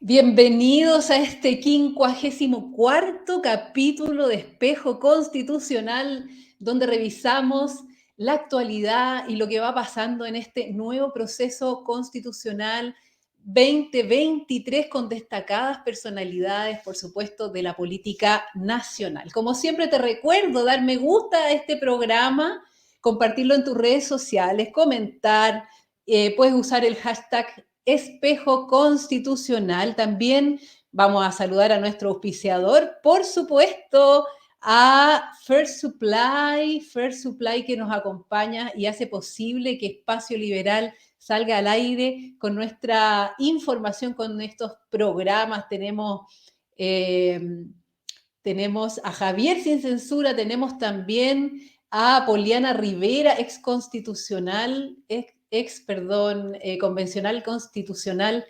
Bienvenidos a este 54º capítulo de Espejo Constitucional, donde revisamos la actualidad y lo que va pasando en este nuevo proceso constitucional 2023 con destacadas personalidades, por supuesto, de la política nacional. Como siempre te recuerdo dar me gusta a este programa, compartirlo en tus redes sociales, comentar, puedes usar el hashtag Espejo Constitucional. También vamos a saludar a nuestro auspiciador, por supuesto, a First Supply que nos acompaña y hace posible que Espacio Liberal salga al aire con nuestra información, con estos programas. Tenemos a Javier Sin Censura, tenemos también a Poliana Rivera, convencional constitucional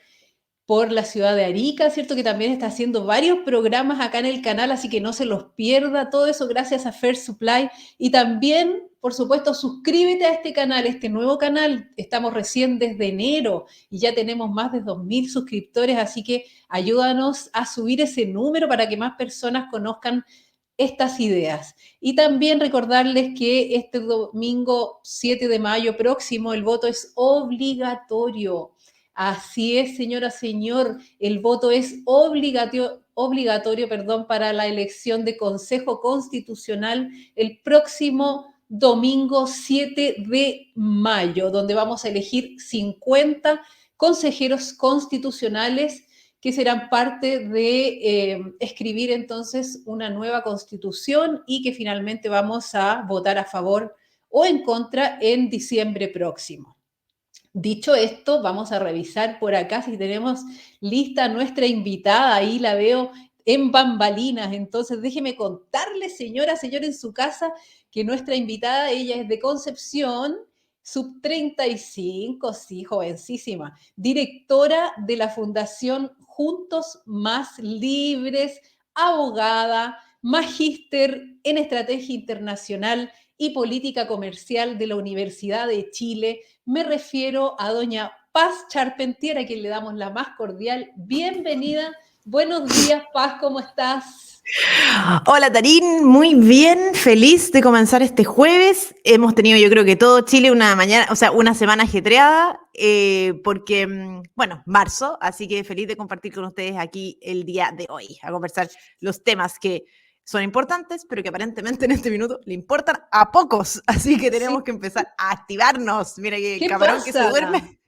por la ciudad de Arica, ¿cierto? Que también está haciendo varios programas acá en el canal, así que no se los pierda. Todo eso gracias a Fair Supply. Y también, por supuesto, suscríbete a este canal, este nuevo canal. Estamos recién desde enero y ya tenemos más de 2.000 suscriptores, así que ayúdanos a subir ese número para que más personas conozcan estas ideas. Y también recordarles que este domingo 7 de mayo próximo el voto es obligatorio. Así es, señora, señor, el voto es obligatorio, para la elección de Consejo Constitucional el próximo domingo 7 de mayo, donde vamos a elegir 50 consejeros constitucionales que serán parte de escribir entonces una nueva constitución y que finalmente vamos a votar a favor o en contra en diciembre próximo. Dicho esto, vamos a revisar por acá si tenemos lista nuestra invitada. Ahí la veo en bambalinas. Entonces, déjeme contarle, señora en su casa, que nuestra invitada, ella es de Concepción, sub 35, sí, jovencísima, directora de la Fundación Juntos Más Libres, abogada, magíster en Estrategia Internacional y Política Comercial de la Universidad de Chile. Me refiero a doña Paz Charpentier, a quien le damos la más cordial bienvenida. Buenos días, Paz, ¿cómo estás? Hola Tarín, muy bien, feliz de comenzar este jueves. Hemos tenido, yo creo que todo Chile una semana ajetreada, porque, bueno, marzo, así que feliz de compartir con ustedes aquí el día de hoy, a conversar los temas que son importantes, pero que aparentemente en este minuto le importan a pocos, así que tenemos que empezar a activarnos. Mira que camarón que se duerme.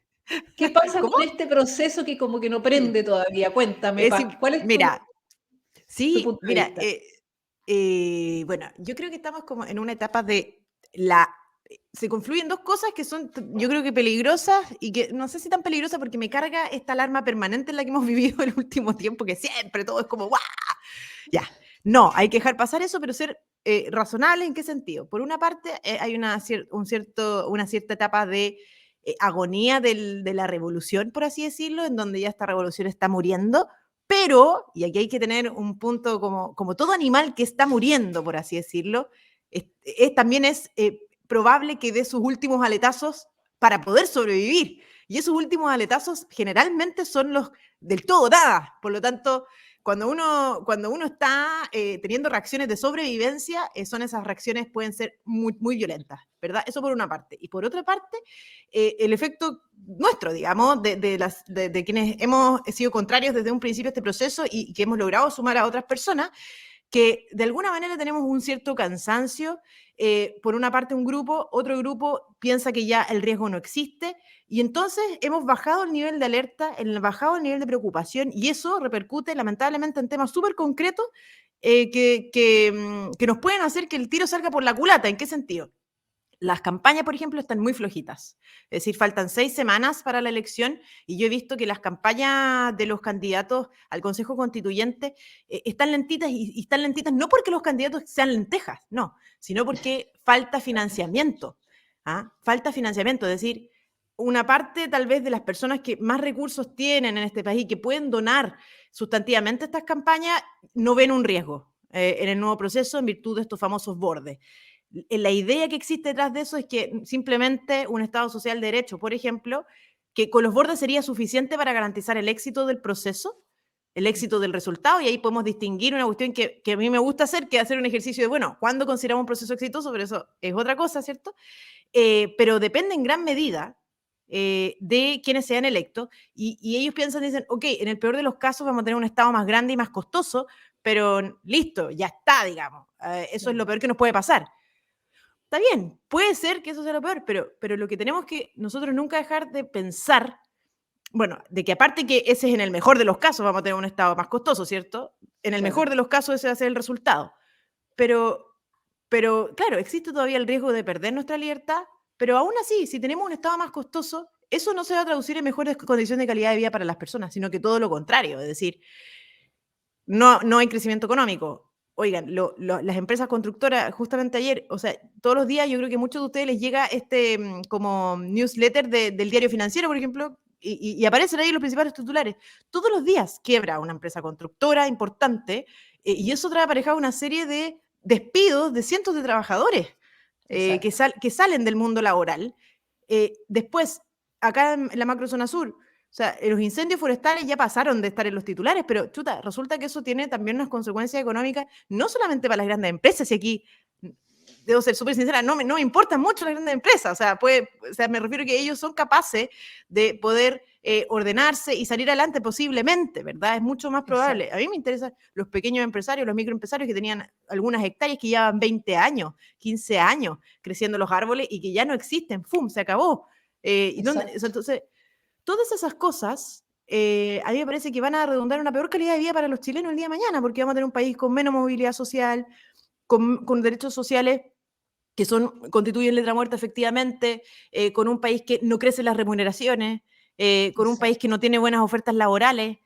¿Qué pasa ¿Cómo? con este proceso que como que no prende todavía? Cuéntame, Paz, ¿cuál es tu punto de Mira, vista? bueno, yo creo que estamos como en una etapa se confluyen dos cosas que son, yo creo que peligrosas y que no sé si tan peligrosas porque me carga esta alarma permanente en la que hemos vivido el último tiempo, que siempre todo es como ¡guau! Ya, no, hay que dejar pasar eso, pero ser razonable. ¿En qué sentido? Por una parte, hay una cierta etapa de agonía de la revolución, por así decirlo, en donde ya esta revolución está muriendo, pero, y aquí hay que tener un punto como todo animal que está muriendo, por así decirlo, también es probable que dé sus últimos aletazos para poder sobrevivir. Y esos últimos aletazos generalmente son los del todo nada. Por lo tanto, cuando uno está teniendo reacciones de sobrevivencia, son esas reacciones pueden ser muy, muy violentas, ¿verdad? Eso por una parte. Y por otra parte, el efecto nuestro, digamos, de quienes hemos sido contrarios desde un principio a este proceso y que hemos logrado sumar a otras personas, que de alguna manera tenemos un cierto cansancio. Por una parte otro grupo piensa que ya el riesgo no existe, y entonces hemos bajado el nivel de alerta, bajado el nivel de preocupación, y eso repercute lamentablemente en temas súper concretos que nos pueden hacer que el tiro salga por la culata. ¿En qué sentido? Las campañas, por ejemplo, están muy flojitas. Es decir, faltan 6 semanas para la elección y yo he visto que las campañas de los candidatos al Consejo Constituyente están lentitas y están lentitas no porque los candidatos sean lentejas, no, sino porque falta financiamiento. ¿Ah? Falta financiamiento, es decir, una parte tal vez de las personas que más recursos tienen en este país y que pueden donar sustantivamente estas campañas no ven un riesgo en el nuevo proceso en virtud de estos famosos bordes. La idea que existe detrás de eso es que simplemente un Estado social de derecho, por ejemplo, que con los bordes sería suficiente para garantizar el éxito del proceso, el éxito del resultado, y ahí podemos distinguir una cuestión que a mí me gusta hacer, que es hacer un ejercicio de, bueno, ¿cuándo consideramos un proceso exitoso? Pero eso es otra cosa, ¿cierto? Pero depende en gran medida de quienes sean electos, y ellos piensan, dicen, ok, en el peor de los casos vamos a tener un Estado más grande y más costoso, pero listo, ya está, digamos. Eso es lo peor que nos puede pasar. Está bien, puede ser que eso sea lo peor, pero lo que tenemos que nosotros nunca dejar de pensar, bueno, de que aparte que ese es en el mejor de los casos, vamos a tener un Estado más costoso, ¿cierto? En el mejor Claro. de los casos ese va a ser el resultado. Pero, pero claro, existe todavía el riesgo de perder nuestra libertad, pero aún así, si tenemos un Estado más costoso, eso no se va a traducir en mejores condiciones de calidad de vida para las personas, sino que todo lo contrario, es decir, no hay crecimiento económico. Oigan, las empresas constructoras, justamente ayer, o sea, todos los días yo creo que a muchos de ustedes les llega como newsletter del diario financiero, por ejemplo, y aparecen ahí los principales titulares. Todos los días quiebra una empresa constructora importante y eso trae aparejado una serie de despidos de cientos de trabajadores Exacto. que salen del mundo laboral. Después, acá en la macrozona sur, o sea, los incendios forestales ya pasaron de estar en los titulares, pero chuta, resulta que eso tiene también unas consecuencias económicas, no solamente para las grandes empresas, y aquí debo ser súper sincera, no me importan mucho las grandes empresas, o sea, me refiero a que ellos son capaces de poder ordenarse y salir adelante posiblemente, ¿verdad? Es mucho más probable. Exacto. A mí me interesan los pequeños empresarios, los microempresarios que tenían algunas hectáreas que llevan 20 años, 15 años creciendo los árboles y que ya no existen, ¡fum!, se acabó. Exacto. Entonces, todas esas cosas a mí me parece que van a redundar en una peor calidad de vida para los chilenos el día de mañana, porque vamos a tener un país con menos movilidad social, con derechos sociales que constituyen letra muerta efectivamente, con un país que no crece las remuneraciones, con un país que Exacto. no tiene buenas ofertas laborales,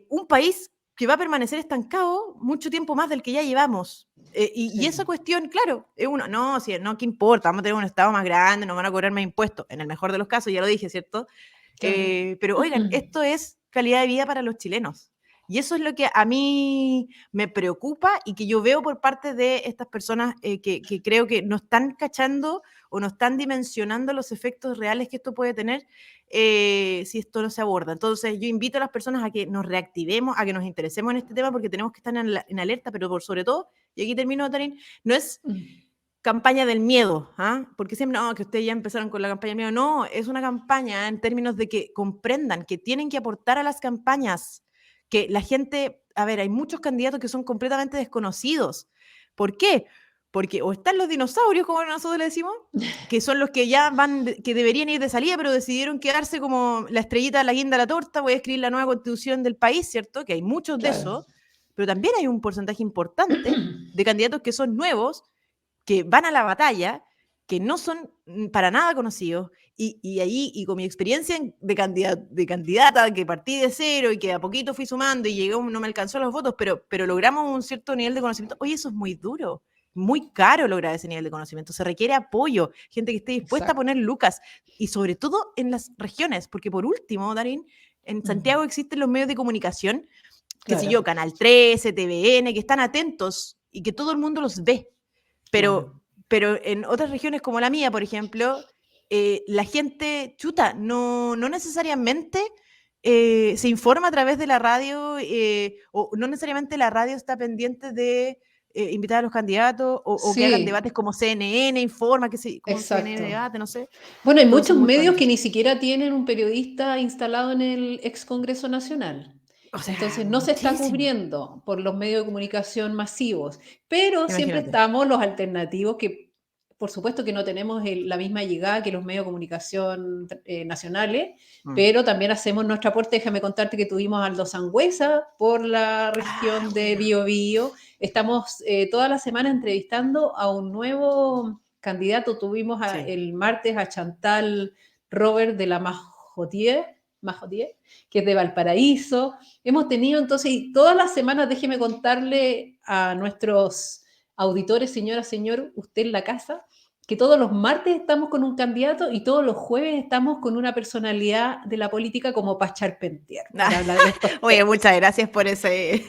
un país que va a permanecer estancado mucho tiempo más del que ya llevamos. Y esa Sí. cuestión, claro, es uno, no, si, no, ¿qué importa? Vamos a tener un Estado más grande, nos van a cobrar más impuestos, en el mejor de los casos, ya lo dije, ¿cierto? Claro. Pero oigan, esto es calidad de vida para los chilenos. Y eso es lo que a mí me preocupa y que yo veo por parte de estas personas que creo que no están cachando o no están dimensionando los efectos reales que esto puede tener si esto no se aborda. Entonces yo invito a las personas a que nos reactivemos, a que nos interesemos en este tema porque tenemos que estar en alerta, pero por sobre todo, y aquí termino, Tarín, no es campaña del miedo, ¿ah? Porque siempre, no, que ustedes ya empezaron con la campaña del miedo. No, es una campaña en términos de que comprendan que tienen que aportar a las campañas, que la gente, a ver, hay muchos candidatos que son completamente desconocidos. ¿Por qué? Porque o están los dinosaurios, como nosotros le decimos, que son los que ya que deberían ir de salida, pero decidieron quedarse como la estrellita, la guinda, la torta, voy a escribir la nueva constitución del país, ¿cierto? Que hay muchos de Claro. esos, pero también hay un porcentaje importante de candidatos que son nuevos, que van a la batalla, que no son para nada conocidos, y ahí, y con mi experiencia de candidata, que partí de cero y que a poquito fui sumando y llegó, no me alcanzó los votos, pero logramos un cierto nivel de conocimiento. Oye, eso es muy duro, muy caro lograr ese nivel de conocimiento, se requiere apoyo, gente que esté dispuesta a Exacto. poner lucas, y sobre todo en las regiones, porque por último, Darín, en Santiago existen los medios de comunicación, qué sé yo, Claro. Canal 13, TVN, que están atentos y que todo el mundo los ve. Claro. Pero en otras regiones como la mía, por ejemplo, la gente, chuta, no necesariamente se informa a través de la radio o no necesariamente la radio está pendiente de invitar a los candidatos o que hagan Sí, debates como CNN informa, que como CNN exacto. debate, no sé. Bueno, hay Todos muchos son muy medios que poderosos. ni siquiera tienen un periodista instalado en el ex Congreso Nacional. O sea, Entonces no se está muchísimo. cubriendo por los medios de comunicación masivos, pero siempre Imagínate. estamos los alternativos que, por supuesto que no tenemos la misma llegada que los medios de comunicación nacionales, Mm. pero también hacemos nuestro aporte. Déjame contarte que tuvimos a Aldo Sangüesa por la Ah, región de bueno. Biobío. Estamos toda la semana entrevistando a un nuevo candidatos. Tuvimos Sí. el martes a Chantal Robert de la Majotier, que es de Valparaíso. Hemos tenido entonces, y todas las semanas, déjeme contarle a nuestros auditores, señora, señor, usted en la casa, que todos los martes estamos con un candidato y todos los jueves estamos con una personalidad de la política como para charpentear, para hablar de estos Oye, temas. muchas gracias por ese.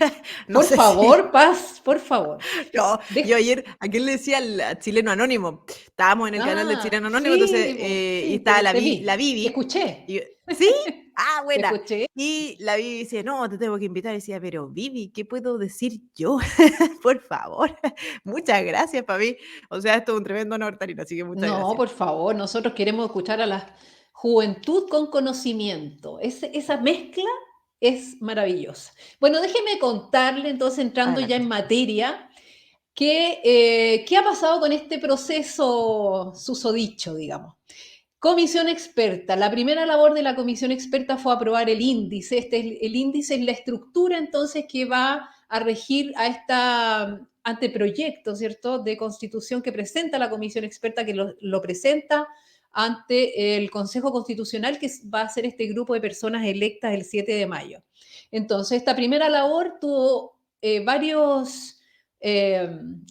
No Por sé favor, si. Paz, por favor. No, yo De- ayer, ¿a quién le decía al Chileno Anónimo? Estábamos en el canal del Chileno Anónimo, entonces, Sí, po, y sí, estaba te La vi, te Bibi. escuché, ¿Sí? Ah, te buena. escuché. Y la Bibi dice, no, te tengo que invitar. Y decía, pero Bibi, ¿qué puedo decir yo? Por favor. Muchas gracias para mí. O sea, esto es un tremendo honor, Tarina, así que muchas No, gracias. por favor, nosotros queremos escuchar a la juventud con conocimiento. Esa mezcla es maravillosa. Bueno, déjeme contarle, entonces, entrando ya en Adelante. materia, qué ha pasado con este proceso susodicho, digamos. Comisión experta. La primera labor de la comisión experta fue aprobar el índice. El índice es la estructura entonces que va a regir a este anteproyecto, ¿cierto?, de constitución que presenta la comisión experta, que lo presenta ante el Consejo Constitucional, que va a ser este grupo de personas electas el 7 de mayo. Entonces, esta primera labor tuvo varios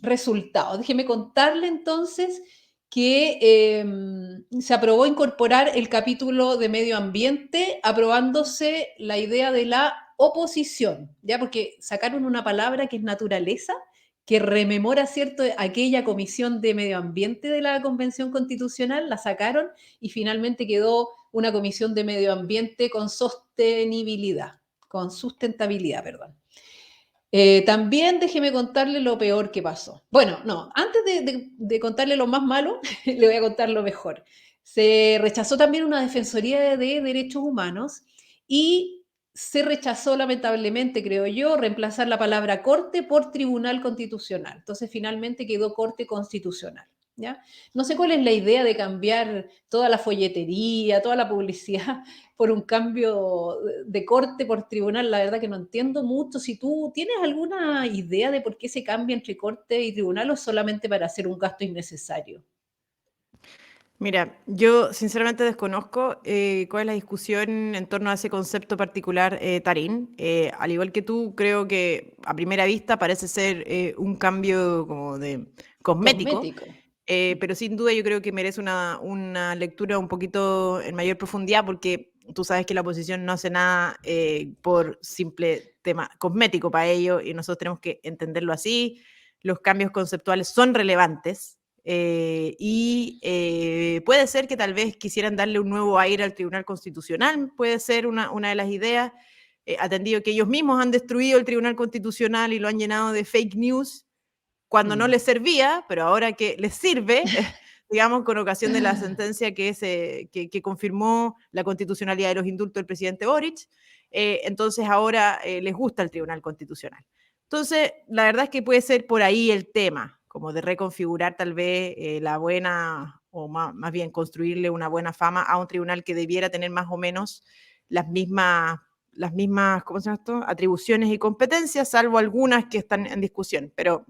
resultados. Déjeme contarle entonces que se aprobó incorporar el capítulo de medio ambiente, aprobándose la idea de la oposición, ¿ya? Porque sacaron una palabra que es naturaleza, que rememora, ¿cierto?, aquella comisión de medio ambiente de la Convención Constitucional, la sacaron y finalmente quedó una comisión de medio ambiente con sustentabilidad, perdón. También déjeme contarle lo peor que pasó. Bueno, no, antes de contarle lo más malo, le voy a contar lo mejor. Se rechazó también una defensoría de derechos humanos y se rechazó lamentablemente, creo yo, reemplazar la palabra corte por tribunal constitucional. Entonces finalmente quedó corte constitucional. ¿Ya? No sé cuál es la idea de cambiar toda la folletería, toda la publicidad por un cambio de corte por tribunal, la verdad que no entiendo mucho. Si tú tienes alguna idea de por qué se cambia entre corte y tribunal o solamente para hacer un gasto innecesario. Mira, yo sinceramente desconozco cuál es la discusión en torno a ese concepto particular, Tarín. Al igual que tú, creo que a primera vista parece ser un cambio como de cosmético, Cosmético. pero sin duda yo creo que merece una lectura un poquito en mayor profundidad porque tú sabes que la oposición no hace nada por simple tema cosmético para ello y nosotros tenemos que entenderlo así. Los cambios conceptuales son relevantes puede ser que tal vez quisieran darle un nuevo aire al Tribunal Constitucional, puede ser una de las ideas, atendido que ellos mismos han destruido el Tribunal Constitucional y lo han llenado de fake news cuando no Mm. les servía, pero ahora que les sirve, digamos, con ocasión de la sentencia que confirmó la constitucionalidad de los indultos del presidente Boric, entonces ahora les gusta el Tribunal Constitucional. Entonces, la verdad es que puede ser por ahí el tema, como de reconfigurar tal vez la buena, o más bien construirle una buena fama a un tribunal que debiera tener más o menos las mismas, ¿cómo se llama esto?, atribuciones y competencias, salvo algunas que están en discusión, pero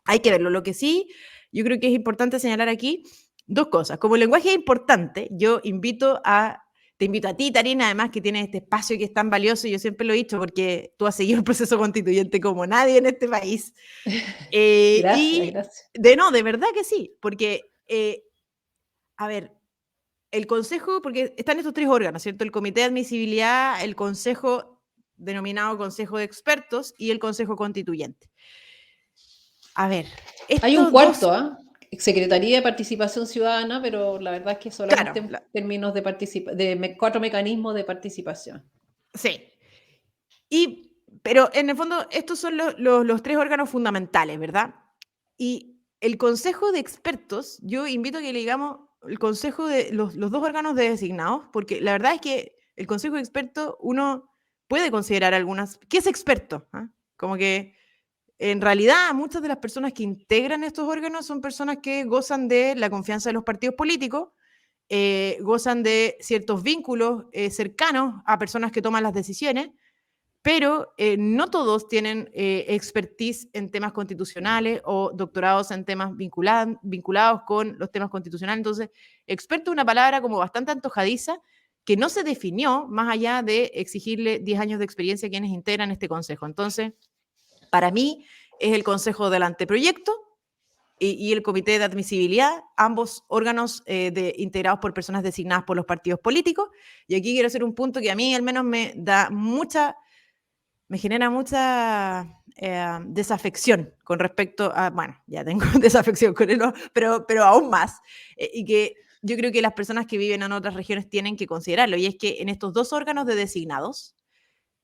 hay que verlo. Lo que sí, yo creo que es importante señalar aquí dos cosas. Como el lenguaje es importante, te invito a ti, Tarina, además que tienes este espacio que es tan valioso, yo siempre lo he dicho, porque tú has seguido el proceso constituyente como nadie en este país. Gracias, Y gracias. de verdad que sí, porque, a ver, el Consejo, porque están estos tres órganos, ¿cierto? El Comité de Admisibilidad, el Consejo denominado Consejo de Expertos y el Consejo Constituyente. A ver, Hay un estos dos, cuarto, ¿ah? Secretaría de Participación Ciudadana, pero la verdad es que solamente claro, en términos de cuatro mecanismos de participación. sí. Pero en el fondo, estos son los tres órganos fundamentales, ¿verdad? Y el Consejo de Expertos, yo invito a que le digamos el Consejo de los dos órganos designados, porque la verdad es que el Consejo de Expertos uno puede considerar algunas. ¿Qué es experto? ¿Ah? Como que en realidad muchas de las personas que integran estos órganos son personas que gozan de la confianza de los partidos políticos, gozan de ciertos vínculos cercanos a personas que toman las decisiones. pero no todos tienen expertise en temas constitucionales o doctorados en temas vinculados con los temas constitucionales. Entonces, experto es una palabra como bastante antojadiza que no se definió más allá de exigirle 10 años de experiencia a quienes integran este consejo. Entonces, para mí es el consejo del anteproyecto y el comité de admisibilidad, ambos órganos integrados por personas designadas por los partidos políticos. Y aquí quiero hacer un punto que a mí al menos me genera mucha desafección con respecto a, bueno, ya tengo desafección con él, ¿no? pero aún más, y que yo creo que las personas que viven en otras regiones tienen que considerarlo, y es que en estos dos órganos de designados,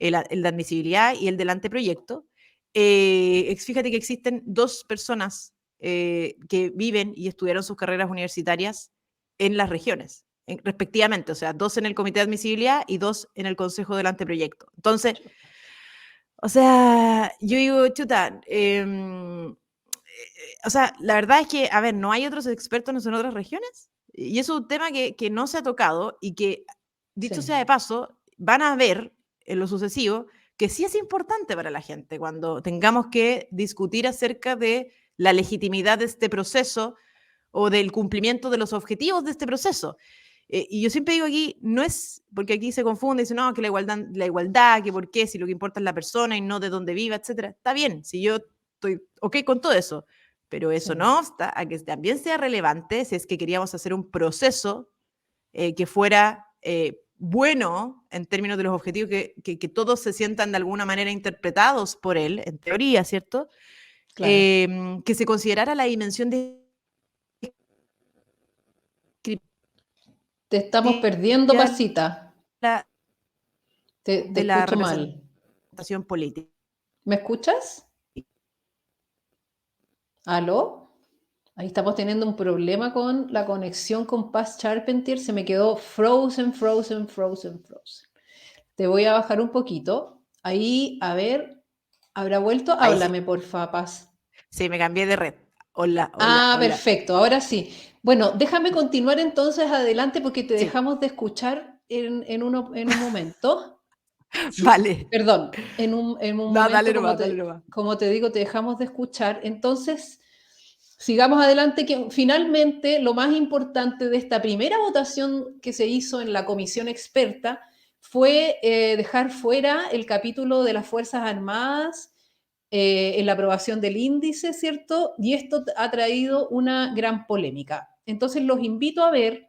el de admisibilidad y el del anteproyecto, fíjate que existen dos personas que viven y estudiaron sus carreras universitarias en las regiones, respectivamente, o sea, dos en el comité de admisibilidad y dos en el consejo del anteproyecto. Entonces, o sea, yo digo, chuta, o sea, la verdad es que, a ver, ¿no hay otros expertos en otras regiones? Y es un tema que no se ha tocado y que, dicho sea de paso, van a ver en lo sucesivo que sí es importante para la gente cuando tengamos que discutir acerca de la legitimidad de este proceso o del cumplimiento de los objetivos de este proceso. Y yo siempre digo aquí, no es, porque aquí se confunde, dice, no, que la igualdad, que por qué, si lo que importa es la persona y no de dónde viva, etcétera. Está bien, si yo estoy ok con todo eso, pero eso no obsta a que también sea relevante si es que queríamos hacer un proceso que fuera bueno en términos de los objetivos, que todos se sientan de alguna manera interpretados por él, en teoría, ¿cierto? Claro. Que se considerara la dimensión de... Te estamos perdiendo, Pasita. Te la escucho mal. representación política. ¿Me escuchas? ¿Aló? Ahí estamos teniendo un problema con la conexión con Paz Charpentier. Se me quedó frozen. Te voy a bajar un poquito. Ahí, a ver, ¿habrá vuelto? Ahí Háblame, sí. porfa, Paz. Sí, me cambié de red. Hola. Perfecto, ahora sí. Bueno, déjame continuar entonces adelante porque te dejamos de escuchar en un momento. Vale. Perdón, en un momento, dale nomás. Como te digo, te dejamos de escuchar. Entonces, sigamos adelante, que finalmente lo más importante de esta primera votación que se hizo en la comisión experta fue dejar fuera el capítulo de las Fuerzas Armadas en la aprobación del índice, ¿cierto? Y esto ha traído una gran polémica. Entonces los invito a ver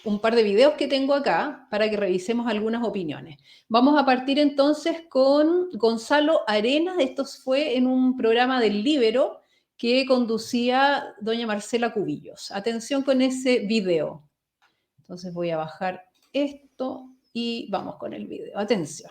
un par de videos que tengo acá para que revisemos algunas opiniones. Vamos a partir entonces con Gonzalo Arenas. Esto fue en un programa del Líbero que conducía doña Marcela Cubillos. Atención con ese video. Entonces voy a bajar esto y vamos con el video. Atención.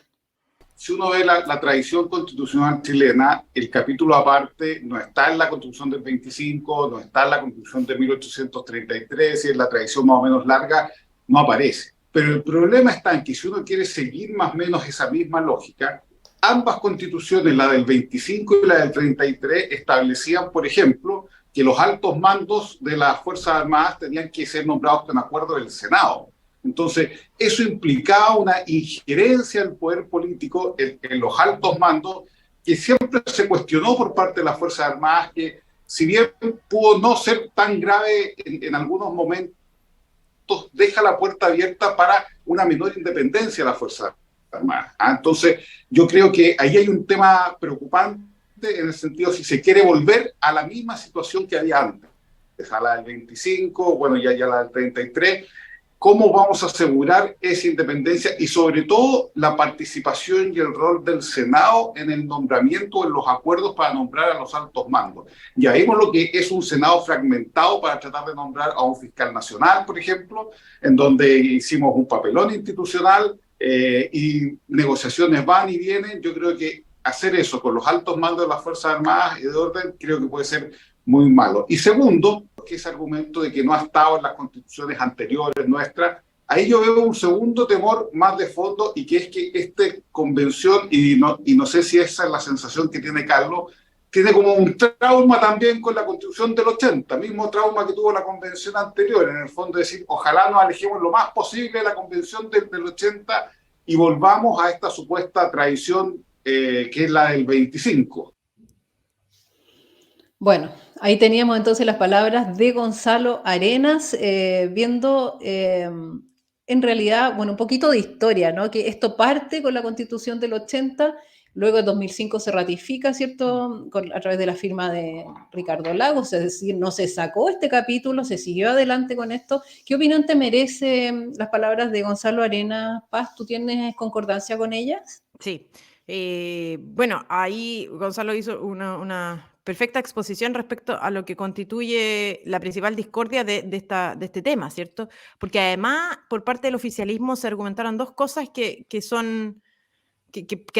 Si uno ve la tradición constitucional chilena, el capítulo aparte no está en la Constitución del 25, no está en la Constitución de 1833, y en la tradición más o menos larga no aparece. Pero el problema está en que si uno quiere seguir más o menos esa misma lógica, ambas constituciones, la del 25 y la del 33, establecían, por ejemplo, que los altos mandos de las Fuerzas Armadas tenían que ser nombrados con acuerdo del Senado. Entonces, eso implicaba una injerencia del poder político en los altos mandos que siempre se cuestionó por parte de las Fuerzas Armadas, que si bien pudo no ser tan grave en algunos momentos, deja la puerta abierta para una menor independencia de las Fuerzas Armadas. Entonces, yo creo que ahí hay un tema preocupante en el sentido si se quiere volver a la misma situación que había antes, a la del 25, bueno, ya la del 33, ¿cómo vamos a asegurar esa independencia y sobre todo la participación y el rol del Senado en el nombramiento, en los acuerdos para nombrar a los altos mandos? Ya vimos lo que es un Senado fragmentado para tratar de nombrar a un fiscal nacional, por ejemplo, en donde hicimos un papelón institucional y negociaciones van y vienen. Yo creo que hacer eso con los altos mandos de las Fuerzas Armadas y de orden creo que puede ser muy malo. Y segundo, que ese argumento de que no ha estado en las constituciones anteriores nuestras, ahí yo veo un segundo temor más de fondo, y que es que esta convención, y no sé si esa es la sensación que tiene Carlos, tiene como un trauma también con la constitución del 80, mismo trauma que tuvo la convención anterior, en el fondo decir, ojalá nos alejemos lo más posible de la convención del 80 y volvamos a esta supuesta tradición que es la del 25. Bueno, ahí teníamos entonces las palabras de Gonzalo Arenas, viendo en realidad, bueno, un poquito de historia, ¿no? Que esto parte con la Constitución del 80, luego en 2005 se ratifica, ¿cierto? A través de la firma de Ricardo Lagos, es decir, no se sacó este capítulo, se siguió adelante con esto. ¿Qué opinión te merecen las palabras de Gonzalo Arenas, Paz? ¿Tú tienes concordancia con ellas? Sí. Bueno, ahí Gonzalo hizo una perfecta exposición respecto a lo que constituye la principal discordia de este tema, ¿cierto? Porque además, por parte del oficialismo se argumentaron dos cosas que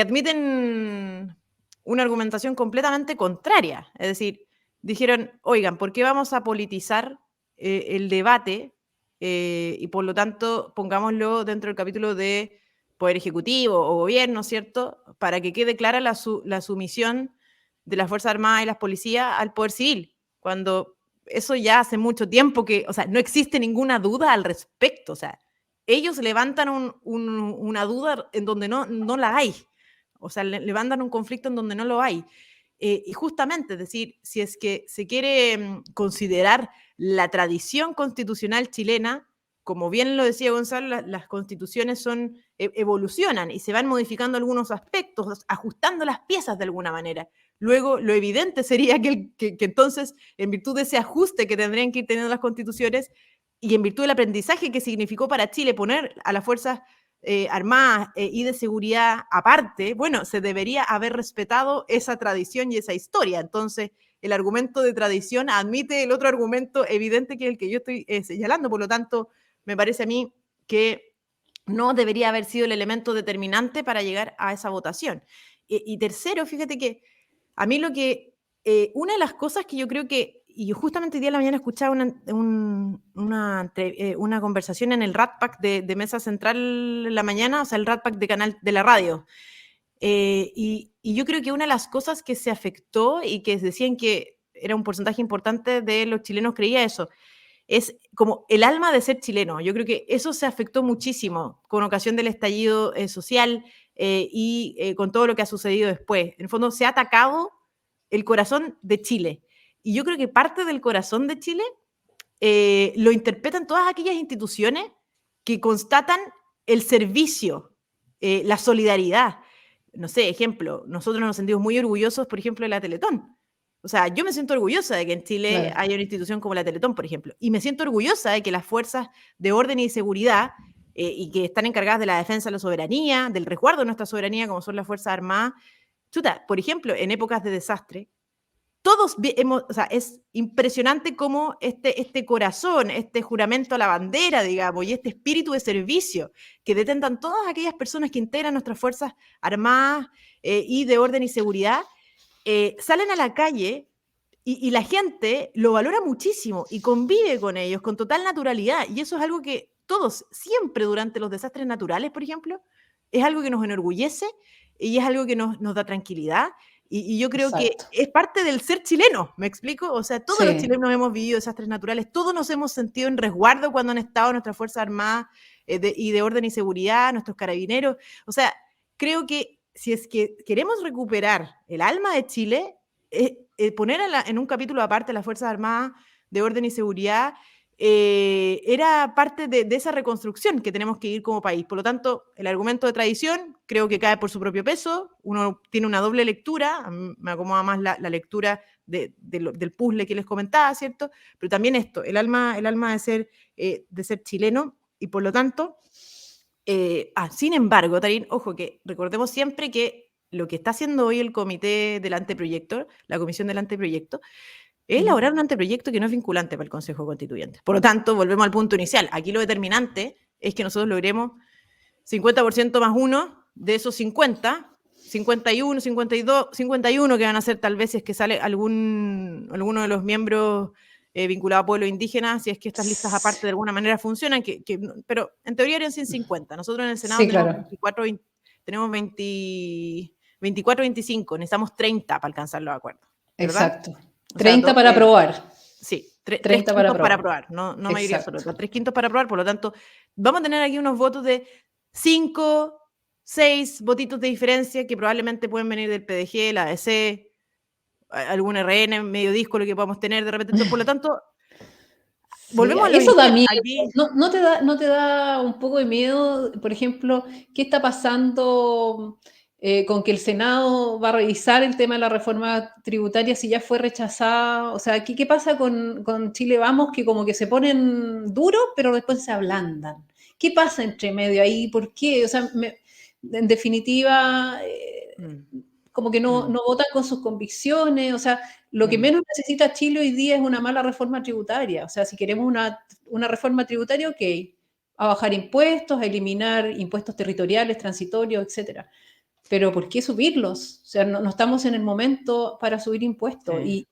admiten una argumentación completamente contraria. Es decir, dijeron, oigan, ¿por qué vamos a politizar el debate? Y por lo tanto, pongámoslo dentro del capítulo de Poder Ejecutivo o Gobierno, ¿cierto? Para que quede clara la sumisión de las Fuerzas Armadas y las policías al Poder Civil, cuando eso ya hace mucho tiempo que, o sea, no existe ninguna duda al respecto, o sea, ellos levantan una duda en donde no la hay, o sea, levantan un conflicto en donde no lo hay. Y justamente, es decir, si es que se quiere considerar la tradición constitucional chilena, como bien lo decía Gonzalo, las constituciones evolucionan y se van modificando algunos aspectos, ajustando las piezas de alguna manera. Luego, lo evidente sería que entonces, en virtud de ese ajuste que tendrían que ir teniendo las constituciones y en virtud del aprendizaje que significó para Chile poner a las fuerzas armadas y de seguridad aparte, bueno, se debería haber respetado esa tradición y esa historia. Entonces, el argumento de tradición admite el otro argumento evidente que es el que yo estoy señalando. Por lo tanto, me parece a mí que no debería haber sido el elemento determinante para llegar a esa votación. Y tercero, fíjate que a mí una de las cosas que yo creo que, y yo justamente hoy día en la mañana escuchaba una conversación en el Ratpack de Mesa Central en la mañana, o sea, el Ratpack de la radio. Y yo creo que una de las cosas que se afectó y que decían que era un porcentaje importante de los chilenos creía eso, es como el alma de ser chileno. Yo creo que eso se afectó muchísimo con ocasión del estallido social y con todo lo que ha sucedido después. En el fondo se ha atacado el corazón de Chile. Y yo creo que parte del corazón de Chile lo interpretan todas aquellas instituciones que constatan el servicio, la solidaridad. No sé, ejemplo, nosotros nos sentimos muy orgullosos, por ejemplo, de la Teletón. O sea, yo me siento orgullosa de que en Chile haya una institución como la Teletón, por ejemplo. Y me siento orgullosa de que las fuerzas de orden y seguridad y que están encargadas de la defensa de la soberanía, del resguardo de nuestra soberanía, como son las Fuerzas Armadas, chuta, por ejemplo, en épocas de desastre, todos o sea, es impresionante cómo este corazón, este juramento a la bandera, digamos, y este espíritu de servicio que detentan todas aquellas personas que integran nuestras Fuerzas Armadas y de orden y seguridad, salen a la calle y la gente lo valora muchísimo y convive con ellos con total naturalidad. Y eso es algo que todos, siempre durante los desastres naturales, por ejemplo, es algo que nos enorgullece y es algo que nos da tranquilidad. Y yo creo Exacto. que es parte del ser chileno, ¿me explico? O sea, todos Sí. los chilenos hemos vivido desastres naturales, todos nos hemos sentido en resguardo cuando han estado nuestras Fuerzas Armadas y de orden y seguridad, nuestros carabineros. O sea, creo que si es que queremos recuperar el alma de Chile, poner en un capítulo aparte las Fuerzas Armadas de orden y seguridad era parte de esa reconstrucción que tenemos que ir como país. Por lo tanto, el argumento de tradición creo que cae por su propio peso. Uno tiene una doble lectura. A mí me acomoda más la lectura del puzzle que les comentaba, ¿cierto? Pero también esto, el alma de ser chileno. Y por lo tanto, sin embargo, Tarín, ojo, que recordemos siempre que lo que está haciendo hoy el comité del anteproyecto, la comisión del anteproyecto, es elaborar un anteproyecto que no es vinculante para el Consejo Constituyente. Por lo tanto, volvemos al punto inicial. Aquí lo determinante es que nosotros logremos 50% más 1 de esos 50, 51, 52, 51 que van a ser tal vez si es que sale alguno de los miembros vinculados a pueblos indígenas, si es que estas listas aparte de alguna manera funcionan, pero en teoría eran 150. Nosotros en el Senado Sí, tenemos claro. 24, 25, necesitamos 30 para alcanzar los acuerdos, ¿verdad? Exacto. O sea, 30 para aprobar. Sí, 3 30 para quintos para aprobar. aprobar, no mayoría Exacto. absoluta, 3 quintos para aprobar, por lo tanto, vamos a tener aquí unos votos de 5, 6 votitos de diferencia que probablemente pueden venir del PDG, la ADC, algún RN, medio disco, lo que podamos tener de repente. Por lo tanto, volvemos a lo eso da inicial. miedo. Aquí, ¿No te da un poco de miedo, por ejemplo, qué está pasando con que el Senado va a revisar el tema de la reforma tributaria si ya fue rechazada? O sea, ¿qué pasa con Chile Vamos, que como que se ponen duros, pero después se ablandan? ¿Qué pasa entre medio ahí? ¿Por qué? O sea, en definitiva, como que no votan con sus convicciones. O sea, lo que menos necesita Chile hoy día es una mala reforma tributaria. O sea, si queremos una reforma tributaria, ok, a bajar impuestos, a eliminar impuestos territoriales, transitorios, etcétera. Pero ¿por qué subirlos? O sea, no estamos en el momento para subir impuestos. Y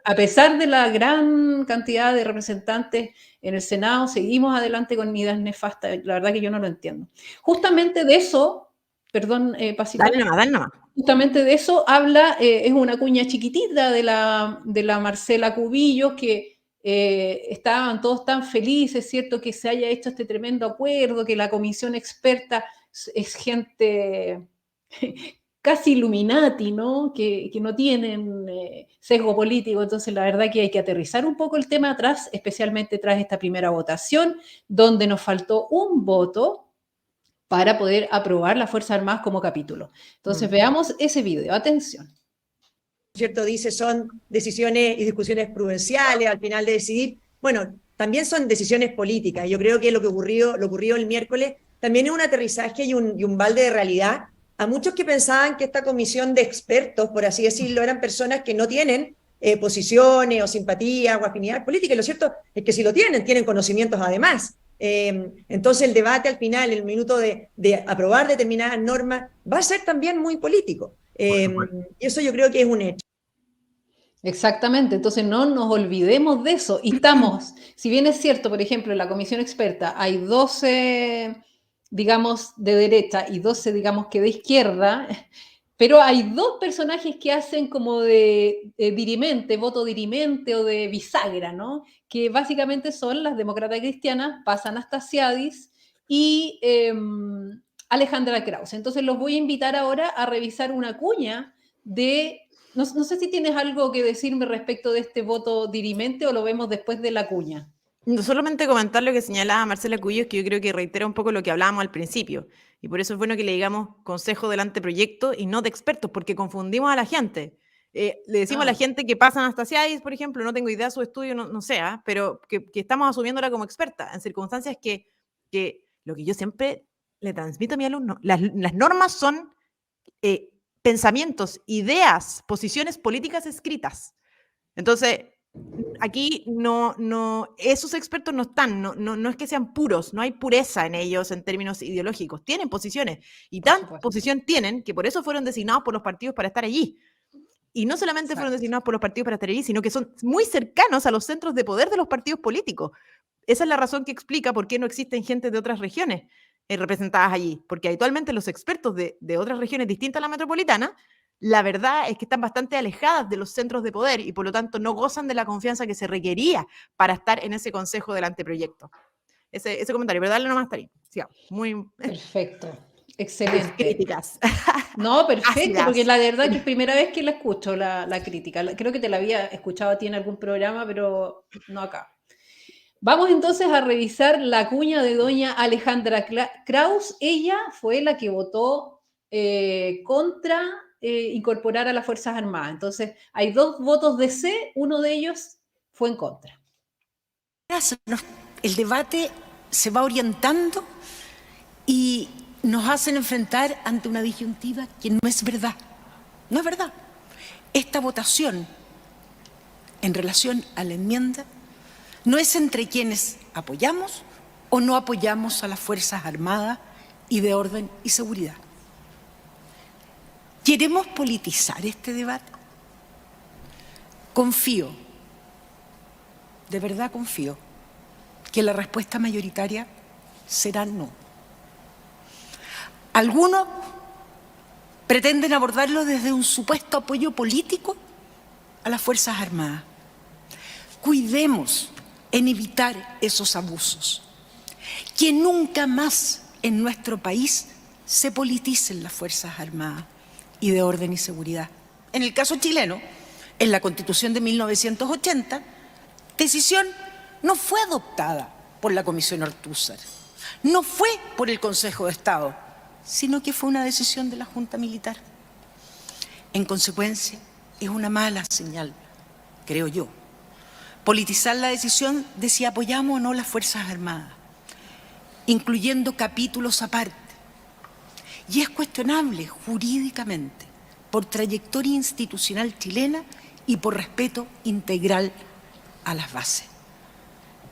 a pesar de la gran cantidad de representantes en el Senado, seguimos adelante con ideas nefastas. La verdad que yo no lo entiendo. Justamente de eso, perdón, Pasito. dale nomás. Justamente de eso habla, es una cuña chiquitita de la Marcela Cubillos, que estaban todos tan felices, ¿cierto?, que se haya hecho este tremendo acuerdo, que la comisión experta es gente casi Illuminati, ¿no?, que no tienen sesgo político. Entonces la verdad que hay que aterrizar un poco el tema atrás, especialmente tras esta primera votación, donde nos faltó un voto para poder aprobar las Fuerzas Armadas como capítulo. Entonces, veamos ese video. Atención. ¿Cierto? Dice, son decisiones y discusiones prudenciales al final de decidir. Bueno, también son decisiones políticas. Yo creo que lo que ocurrió el miércoles también es un aterrizaje y un balde de realidad a muchos que pensaban que esta comisión de expertos, por así decirlo, eran personas que no tienen posiciones o simpatías o afinidades políticas. Y lo cierto es que si lo tienen conocimientos además. Entonces el debate al final, el minuto de aprobar determinadas normas, va a ser también muy político. Y eso yo creo que es un hecho. Exactamente, entonces no nos olvidemos de eso. Y estamos, si bien es cierto, por ejemplo, en la comisión experta hay 12, digamos, de derecha y 12, digamos, que de izquierda, pero hay dos personajes que hacen como de dirimente, voto dirimente o de bisagra, ¿no? Que básicamente son las demócratas cristianas, Paz Anastasiadis y Alejandra Krause. Entonces los voy a invitar ahora a revisar una cuña de... No sé si tienes algo que decirme respecto de este voto dirimente o lo vemos después de la cuña. No, solamente comentar lo que señalaba Marcela Cubillos, que yo creo que reitera un poco lo que hablábamos al principio. Y por eso es bueno que le digamos consejo del anteproyecto y no de expertos, porque confundimos a la gente. Le decimos a la gente que pasa Anastasiadis, por ejemplo, no tengo idea de su estudio, no sé, pero que estamos asumiéndola como experta, en circunstancias que lo que yo siempre le transmito a mi alumno, las normas son pensamientos, ideas, posiciones políticas escritas. Entonces, aquí esos expertos no están, no es que sean puros, no hay pureza en ellos en términos ideológicos, tienen posiciones, y tan posición tienen que por eso fueron designados por los partidos para estar allí. Y no solamente fueron designados por los partidos para estar allí, sino que son muy cercanos a los centros de poder de los partidos políticos. Esa es la razón que explica por qué no existen gente de otras regiones representadas allí, porque habitualmente los expertos de otras regiones distintas a la metropolitana, la verdad es que están bastante alejadas de los centros de poder y por lo tanto no gozan de la confianza que se requería para estar en ese consejo del anteproyecto. Ese comentario, pero dale nomás, Tarín. Sí, muy... Perfecto, excelente. Críticas. No, perfecto, Ácidas. porque la verdad que es primera vez que la escucho, la crítica. Creo que te la había escuchado a ti en algún programa, pero no acá. Vamos entonces a revisar la cuña de doña Alejandra Krause. Ella fue la que votó contra incorporar a las Fuerzas Armadas. Entonces, hay 2 votos de C, uno de ellos fue en contra. El debate se va orientando y nos hacen enfrentar ante una disyuntiva que no es verdad. No es verdad. Esta votación en relación a la enmienda no es entre quienes apoyamos o no apoyamos a las Fuerzas Armadas y de orden y seguridad. ¿Queremos politizar este debate? Confío, de verdad confío, que la respuesta mayoritaria será no. Algunos pretenden abordarlo desde un supuesto apoyo político a las Fuerzas Armadas. Cuidemos en evitar esos abusos. Que nunca más en nuestro país se politicen las Fuerzas Armadas y de Orden y Seguridad. En el caso chileno, en la Constitución de 1980, decisión no fue adoptada por la Comisión Ortúzar, no fue por el Consejo de Estado, sino que fue una decisión de la Junta Militar. En consecuencia, es una mala señal, creo yo, politizar la decisión de si apoyamos o no las Fuerzas Armadas, incluyendo capítulos aparte. Y es cuestionable jurídicamente, por trayectoria institucional chilena y por respeto integral a las bases.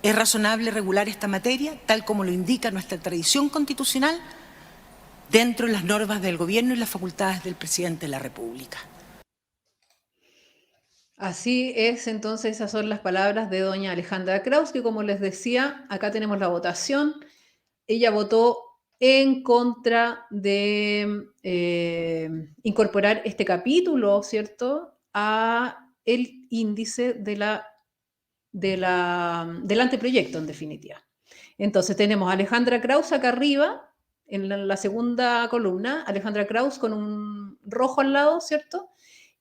Es razonable regular esta materia, tal como lo indica nuestra tradición constitucional, dentro de las normas del Gobierno y las facultades del Presidente de la República. Así es, entonces esas son las palabras de doña Alejandra Kraus, que como les decía, acá tenemos la votación. Ella votó en contra de incorporar este capítulo, ¿cierto?, a el índice del anteproyecto, en definitiva. Entonces tenemos a Alejandra Kraus acá arriba, en la segunda columna, Alejandra Kraus con un rojo al lado, ¿cierto?,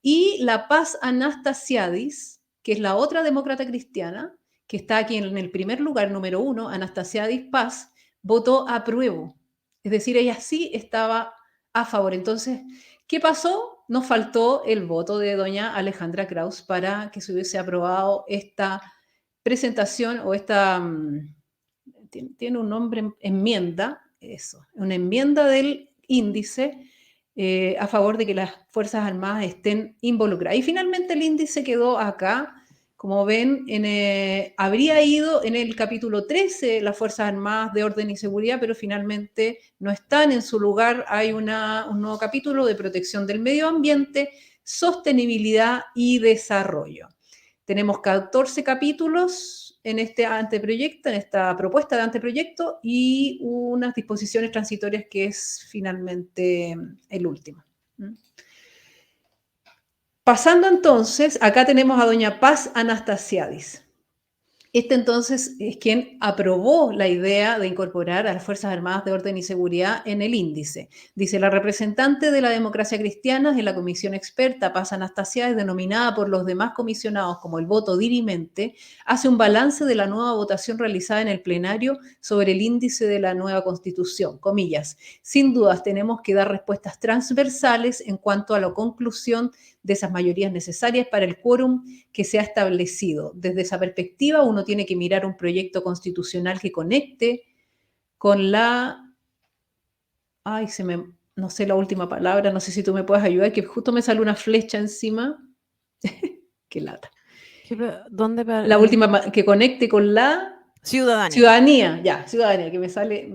y La Paz Anastasiadis, que es la otra demócrata cristiana, que está aquí en el primer lugar, número 1, Anastasiadis Paz, votó apruebo. Es decir, ella sí estaba a favor. Entonces, ¿qué pasó? Nos faltó el voto de doña Alejandra Kraus para que se hubiese aprobado esta presentación o esta, tiene un nombre, enmienda, eso, una enmienda del índice a favor de que las Fuerzas Armadas estén involucradas. Y finalmente el índice quedó acá, como ven, habría ido en el capítulo 13 las Fuerzas Armadas de Orden y Seguridad, pero finalmente no están en su lugar. Hay un nuevo capítulo de protección del medio ambiente, sostenibilidad y desarrollo. Tenemos 14 capítulos en este anteproyecto, en esta propuesta de anteproyecto, y unas disposiciones transitorias que es finalmente el último. Pasando entonces, acá tenemos a doña Paz Anastasiadis. Este entonces es quien aprobó la idea de incorporar a las Fuerzas Armadas de Orden y Seguridad en el índice. Dice, la representante de la democracia cristiana en la comisión experta, Paz Anastasiadis, denominada por los demás comisionados como el voto dirimente, hace un balance de la nueva votación realizada en el plenario sobre el índice de la nueva Constitución. Comillas, sin dudas tenemos que dar respuestas transversales en cuanto a la conclusión de esas mayorías necesarias para el quórum que se ha establecido. Desde esa perspectiva, uno tiene que mirar un proyecto constitucional que conecte con la... no sé la última palabra, no sé si tú me puedes ayudar, que justo me sale una flecha encima. Qué lata. ¿Dónde? La última, que conecte con la... Ciudadanía, ciudadanía, que me sale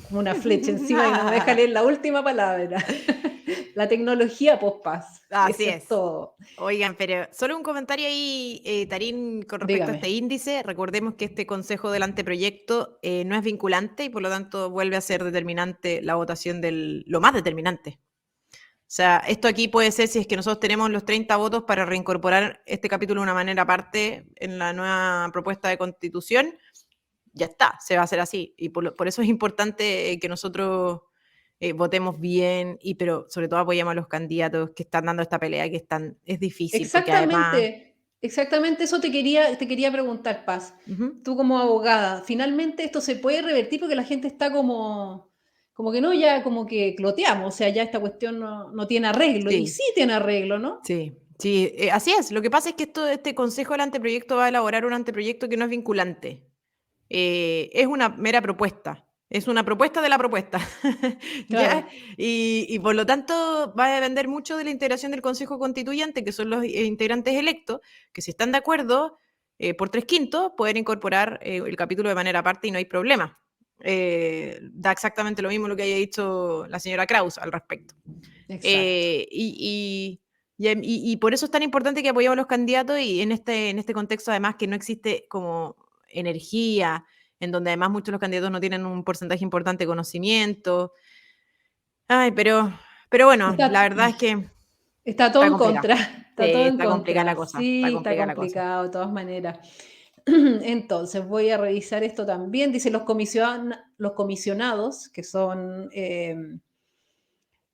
como una flecha encima y no me deja leer la última palabra. La tecnología post-paz. Así Eso es. todo. Oigan, pero solo un comentario ahí, Tarín, con respecto Dígame. a este índice. Recordemos que este consejo del anteproyecto no es vinculante y por lo tanto vuelve a ser determinante la votación lo más determinante. O sea, esto aquí puede ser si es que nosotros tenemos los 30 votos para reincorporar este capítulo de una manera aparte en la nueva propuesta de constitución, ya está, se va a hacer así. Y por eso es importante que nosotros votemos bien, pero sobre todo apoyemos a los candidatos que están dando esta pelea, es difícil. Exactamente eso te quería preguntar, Paz. Tú como abogada, ¿finalmente esto se puede revertir? Porque la gente está como que no, ya como que cloteamos, o sea, ya esta cuestión no tiene arreglo, y sí tiene arreglo, ¿no? Sí, así es. Lo que pasa es que este consejo del anteproyecto va a elaborar un anteproyecto que no es vinculante. Es una mera propuesta. Es una propuesta de la propuesta. Claro. Y por lo tanto va a depender mucho de la integración del Consejo Constituyente, que son los integrantes electos, que si están de acuerdo, por 3/5, poder incorporar el capítulo de manera aparte y no hay problema. Da exactamente lo mismo lo que haya dicho la señora Kraus al respecto. Y por eso es tan importante que apoyemos a los candidatos y en este contexto además que no existe como energía, en donde además muchos de los candidatos no tienen un porcentaje importante de conocimiento. Ay, pero bueno, la verdad es que está todo en contra. Está todo en está contra. complicada la cosa. Sí, está está complicada la cosa. complicado de todas maneras. Entonces, voy a revisar esto también. Dice, los comisionados, que son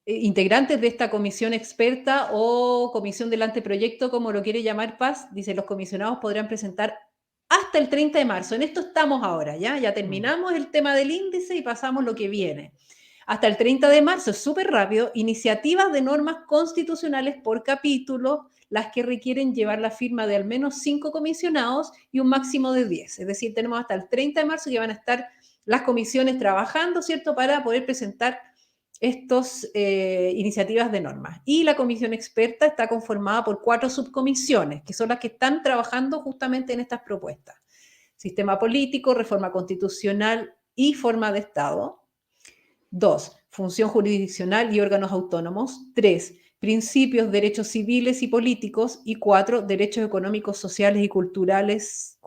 integrantes de esta comisión experta o comisión del anteproyecto, como lo quiere llamar Paz, dice, los comisionados podrán presentar hasta el 30 de marzo. En esto estamos ahora, ya terminamos el tema del índice y pasamos lo que viene. Hasta el 30 de marzo, es súper rápido, iniciativas de normas constitucionales por capítulo, las que requieren llevar la firma de al menos 5 comisionados y un máximo de 10. Es decir, tenemos hasta el 30 de marzo que van a estar las comisiones trabajando, ¿cierto?, para poder presentar estas iniciativas de normas. Y la comisión experta está conformada por 4 subcomisiones, que son las que están trabajando justamente en estas propuestas. Sistema político, reforma constitucional y forma de Estado. 2, función jurisdiccional y órganos autónomos. 3, principios, derechos civiles y políticos. Y 4, derechos económicos, sociales y culturales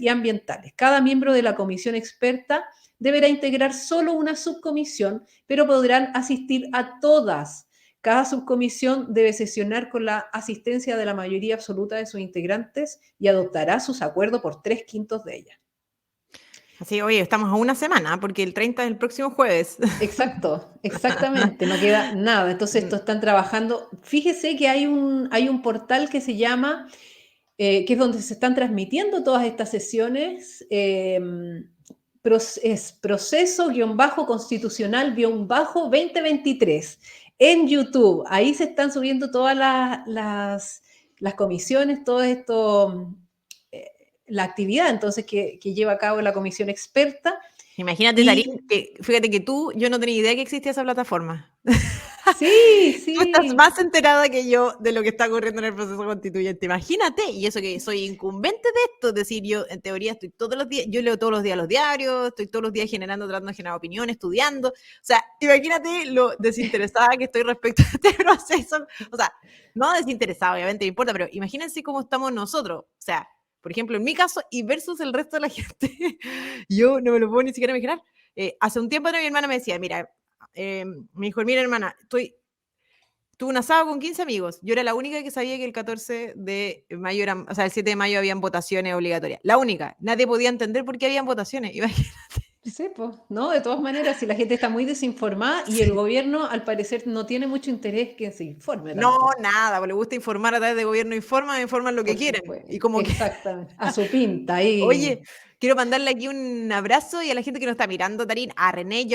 y ambientales. Cada miembro de la comisión experta deberá integrar solo una subcomisión, pero podrán asistir a todas. Cada subcomisión debe sesionar con la asistencia de la mayoría absoluta de sus integrantes y adoptará sus acuerdos por 3/5 de ellas. Así, oye, estamos a una semana, porque el 30 es el próximo jueves. Exacto, exactamente, no queda nada. Entonces, esto están trabajando. Fíjese que hay un portal que se llama, que es donde se están transmitiendo todas estas sesiones, es proceso-constitucional-2023 en YouTube. Ahí se están subiendo todas las comisiones, todo esto, la actividad entonces que lleva a cabo la comisión experta. Imagínate, Tarín, que fíjate que yo no tenía idea que existía esa plataforma. Sí, Tú estás sí. más enterada que yo de lo que está ocurriendo en el proceso constituyente. Imagínate, y eso que soy incumbente de esto, es decir, yo en teoría estoy todos los días, yo leo todos los días los diarios, estoy todos los días tratando de generar opinión, estudiando. O sea, imagínate lo desinteresada que estoy respecto a este proceso. O sea, no desinteresada, obviamente me importa, pero imagínense cómo estamos nosotros. O sea, por ejemplo, en mi caso y versus el resto de la gente, yo no me lo puedo ni siquiera imaginar. Hace un tiempo mi hermana me decía, mira, me dijo, mira hermana, tuve un asado con 15 amigos. Yo era la única que sabía que el 14 de mayo o sea, el 7 de mayo habían votaciones obligatorias. La única. Nadie podía entender por qué habían votaciones. Imagínate. Sí, pues, no, de todas maneras, si la gente está muy desinformada y el gobierno al parecer no tiene mucho interés que se informe tampoco. No, nada, pues le gusta informar a través de gobierno informan lo que Por quieren. supuesto. Y como que, Exactamente, a su pinta ahí. oye, quiero mandarle aquí un abrazo y a la gente que nos está mirando, Tarín, a René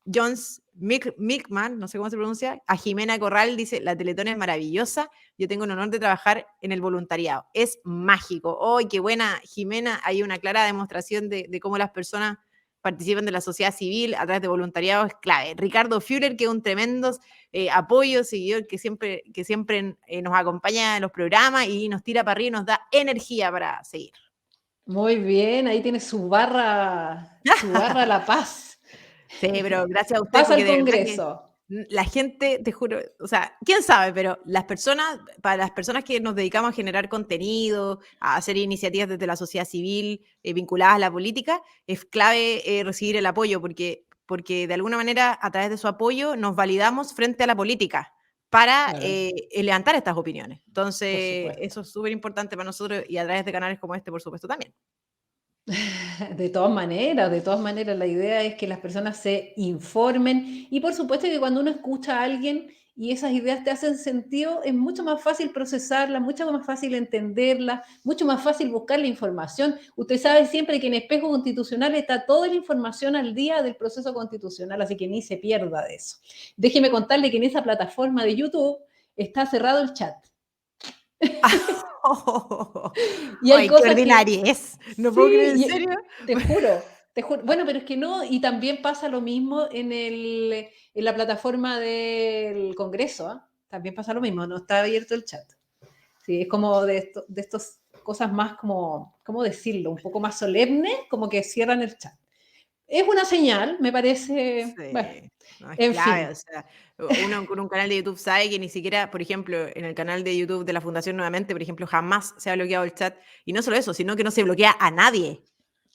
Jones Milkman, no sé cómo se pronuncia, a Jimena Corral, dice, la Teletón es maravillosa, yo tengo el honor de trabajar en el voluntariado, es mágico. ¡Ay, qué buena, Jimena! Hay una clara demostración de cómo las personas participan de la sociedad civil a través de voluntariado, es clave. Ricardo Führer, que es un tremendo apoyo, seguidor que siempre nos acompaña en los programas y nos tira para arriba y nos da energía para seguir. Muy bien, ahí tiene su barra La Paz. Sí, pero gracias a usted. Pasa al porque de verdad Congreso. que la gente, te juro, o sea, quién sabe, pero para las personas que nos dedicamos a generar contenido, a hacer iniciativas desde la sociedad civil vinculadas a la política, es clave recibir el apoyo, porque de alguna manera a través de su apoyo nos validamos frente a la política para Claro. levantar estas opiniones. Por Entonces, supuesto. eso es súper importante para nosotros y a través de canales como este, por supuesto, también. De todas maneras, la idea es que las personas se informen y por supuesto que cuando uno escucha a alguien y esas ideas te hacen sentido, es mucho más fácil procesarlas, mucho más fácil entenderlas, mucho más fácil buscar la información. Usted sabe siempre que en Espejo Constitucional está toda la información al día del proceso constitucional, así que ni se pierda de eso. Déjeme contarle que en esa plataforma de YouTube está cerrado el chat. Y hay Ay, cosas qué ordinaria es. No puedo creer, ¿en serio? Te juro. Bueno, pero es que no, y también pasa lo mismo en la plataforma del Congreso, ¿eh? También pasa lo mismo, no está abierto el chat. Sí, es como de estas cosas más como, ¿cómo decirlo? Un poco más solemne, como que cierran el chat. Es una señal, me parece, Sí, bueno, no, es en clave, fin. o sea, uno con un canal de YouTube sabe que ni siquiera, por ejemplo, en el canal de YouTube de la Fundación Nuevamente, por ejemplo, jamás se ha bloqueado el chat, y no solo eso, sino que no se bloquea a nadie,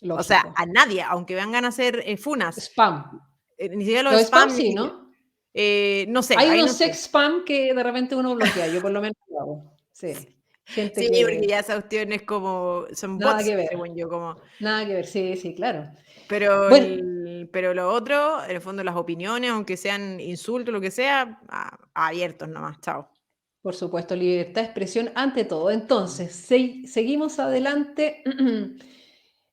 o sea, Lógico. a nadie, aunque vengan a hacer funas, Spam. ni siquiera los Los spam spam, sí, ¿no? no sé, Hay ahí unos no sé. sex spam que de repente uno bloquea, yo por lo menos lo hago. Sí. Gente Sí, porque que ya esas cuestiones como son nada bots, que ver, según yo, como. nada que ver, sí, sí, claro. Pero, Bueno, pero lo otro, en el fondo, las opiniones, aunque sean insultos, lo que sea, abiertos nomás, chao. por supuesto, libertad de expresión ante todo. Entonces, seguimos adelante.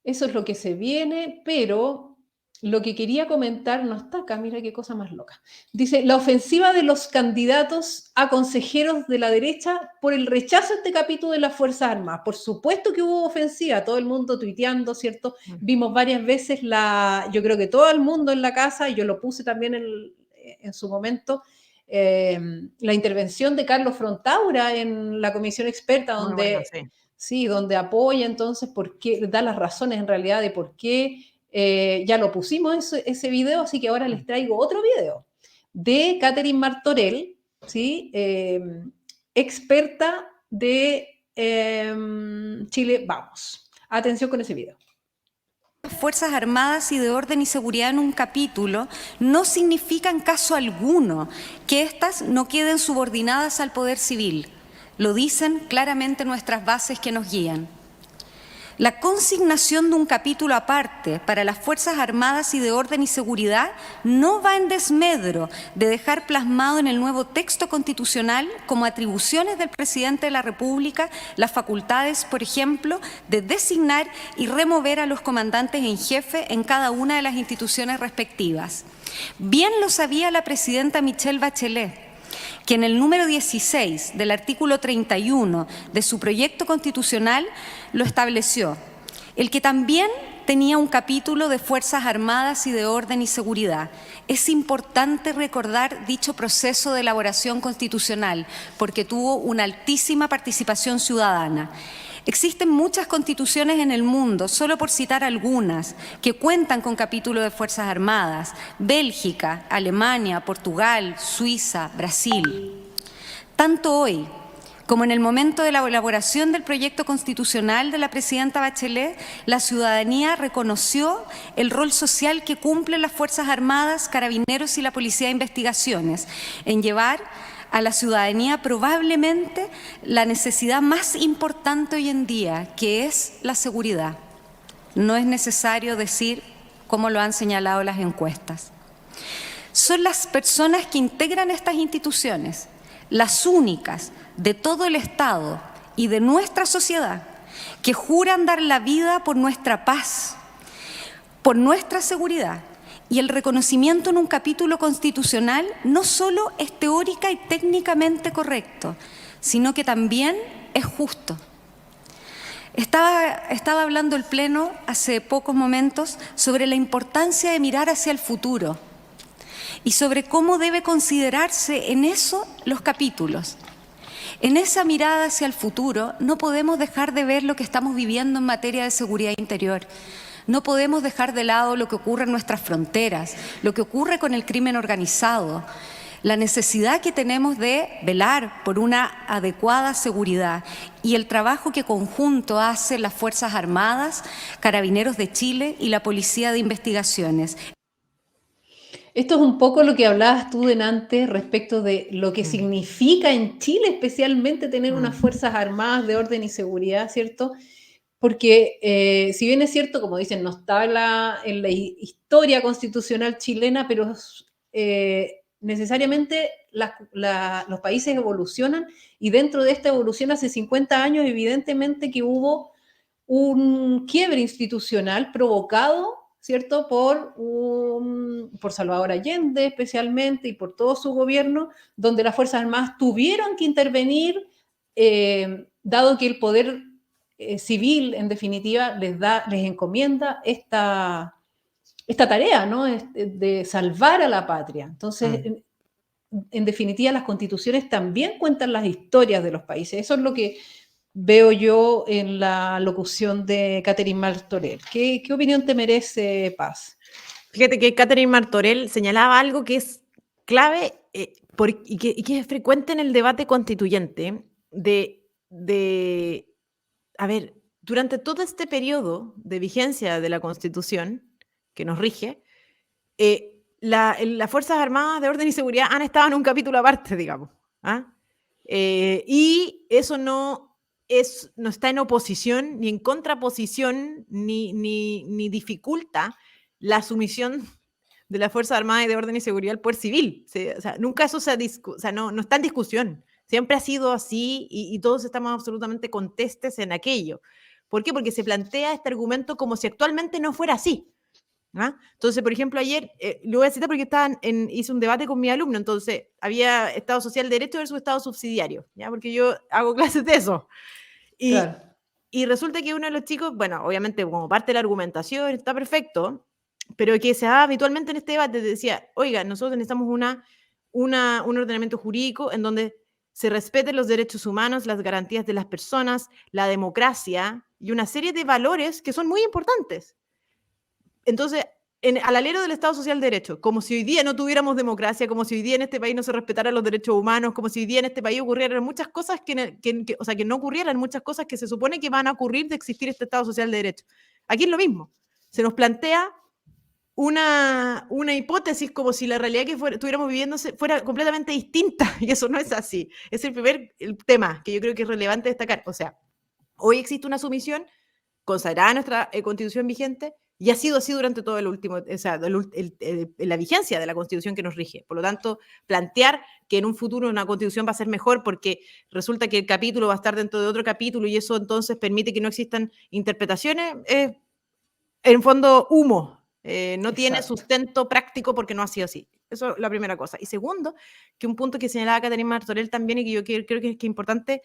Eso es lo que se viene, pero lo que quería comentar no está acá, mira qué cosa más loca. Dice, la ofensiva de los candidatos a consejeros de la derecha por el rechazo a este capítulo de las Fuerzas Armadas. Por supuesto que hubo ofensiva, todo el mundo tuiteando, ¿cierto? Vimos varias veces yo creo que todo el mundo en la casa, y yo lo puse también en su momento, la intervención de Carlos Frontaura en la comisión experta, Muy bueno, donde, sí. sí, donde apoya entonces, da las razones en realidad de por qué, ya lo pusimos ese video, así que ahora les traigo otro video de Catherine Martorell, ¿sí? Experta de Chile Vamos. Atención con ese video. Fuerzas Armadas y de Orden y Seguridad en un capítulo no significa en caso alguno que éstas no queden subordinadas al poder civil. Lo dicen claramente nuestras bases que nos guían. La consignación de un capítulo aparte para las Fuerzas Armadas y de Orden y Seguridad no va en desmedro de dejar plasmado en el nuevo texto constitucional como atribuciones del presidente de la República las facultades, por ejemplo, de designar y remover a los comandantes en jefe en cada una de las instituciones respectivas. Bien lo sabía la presidenta Michelle Bachelet, que en el número 16 del artículo 31 de su proyecto constitucional lo estableció, el que también tenía un capítulo de Fuerzas Armadas y de Orden y Seguridad. Es importante recordar dicho proceso de elaboración constitucional porque tuvo una altísima participación ciudadana. Existen muchas constituciones en el mundo, solo por citar algunas, que cuentan con capítulo de Fuerzas Armadas: Bélgica, Alemania, Portugal, Suiza, Brasil. Tanto hoy como en el momento de la elaboración del proyecto constitucional de la presidenta Bachelet, la ciudadanía reconoció el rol social que cumplen las Fuerzas Armadas, Carabineros y la Policía de Investigaciones en llevar a la ciudadanía probablemente la necesidad más importante hoy en día, que es la seguridad. No es necesario decir cómo lo han señalado las encuestas. Son las personas que integran estas instituciones, las únicas de todo el Estado y de nuestra sociedad, que juran dar la vida por nuestra paz, por nuestra seguridad. Y el reconocimiento en un capítulo constitucional no solo es teórica y técnicamente correcto, sino que también es justo. Estaba hablando el Pleno hace pocos momentos sobre la importancia de mirar hacia el futuro y sobre cómo debe considerarse en eso los capítulos. En esa mirada hacia el futuro no podemos dejar de ver lo que estamos viviendo en materia de seguridad interior. No podemos dejar de lado lo que ocurre en nuestras fronteras, lo que ocurre con el crimen organizado, la necesidad que tenemos de velar por una adecuada seguridad y el trabajo que conjunto hacen las Fuerzas Armadas, Carabineros de Chile y la Policía de Investigaciones. Esto es un poco lo que hablabas tú delante respecto de lo que significa en Chile especialmente tener unas Fuerzas Armadas de Orden y Seguridad, ¿cierto? Porque si bien es cierto, como dicen, no está en la historia constitucional chilena, pero necesariamente los países evolucionan y dentro de esta evolución hace 50 años evidentemente que hubo un quiebre institucional provocado, ¿cierto?, por Salvador Allende especialmente y por todo su gobierno, donde las Fuerzas Armadas tuvieron que intervenir, dado que el poder civil, en definitiva, les encomienda esta tarea, ¿no?, de salvar a la patria. Entonces, en definitiva, las constituciones también cuentan las historias de los países. Eso es lo que veo yo en la locución de Catherine Martorell. ¿Qué opinión te merece, Paz? Fíjate que Catherine Martorell señalaba algo que es clave y que es frecuente en el debate constituyente a ver, durante todo este periodo de vigencia de la Constitución que nos rige, las Fuerzas Armadas de Orden y Seguridad han estado en un capítulo aparte, digamos. Y eso no no está en oposición ni en contraposición ni dificulta la sumisión de las Fuerzas Armadas y de Orden y Seguridad al poder civil. O sea, nunca eso no está en discusión. Siempre ha sido así y todos estamos absolutamente contestes en aquello. ¿Por qué? Porque se plantea este argumento como si actualmente no fuera así. ¿Ah? Entonces, por ejemplo, ayer, lo voy a citar porque hice un debate con mi alumno, entonces había Estado Social de Derecho versus Estado Subsidiario, ¿ya? Porque yo hago clases de eso. Claro. Y resulta que uno de los chicos, bueno, obviamente como parte de la argumentación está perfecto, pero que se da habitualmente en este debate, decía, oiga, nosotros necesitamos un ordenamiento jurídico en donde se respeten los derechos humanos, las garantías de las personas, la democracia y una serie de valores que son muy importantes. Entonces, al alero del Estado Social de Derecho, como si hoy día no tuviéramos democracia, como si hoy día en este país no se respetaran los derechos humanos, como si hoy día en este país ocurrieran muchas cosas o sea, que no ocurrieran muchas cosas que se supone que van a ocurrir de existir este Estado Social de Derecho. Aquí es lo mismo. Se nos plantea una hipótesis como si la realidad que estuviéramos viviendo fuera completamente distinta, y eso no es así. Es el tema que yo creo que es relevante destacar. O sea, hoy existe una sumisión consagrada en nuestra Constitución vigente, y ha sido así durante todo el último, o sea, la vigencia de la Constitución que nos rige. Por lo tanto, plantear que en un futuro una Constitución va a ser mejor porque resulta que el capítulo va a estar dentro de otro capítulo y eso entonces permite que no existan interpretaciones, es en fondo humo. No tiene sustento práctico porque no ha sido así. Eso es la primera cosa. Y segundo, que un punto que señalaba Caterina Martorell también y que yo creo que es importante.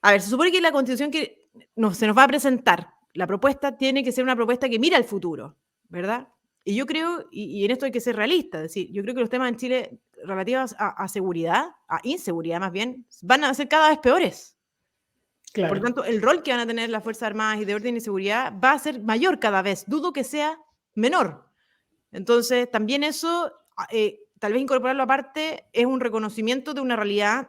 A ver, se supone que la Constitución que se nos va a presentar, la propuesta tiene que ser una propuesta que mira al futuro, ¿verdad? Y yo creo, y en esto hay que ser realista, es decir, yo creo que los temas en Chile relativos a seguridad, a inseguridad más bien, van a ser cada vez peores. Claro. Por lo tanto, el rol que van a tener las Fuerzas Armadas y de Orden y Seguridad va a ser mayor cada vez. Dudo que sea menor. Entonces, también eso, tal vez incorporarlo aparte, es un reconocimiento de una realidad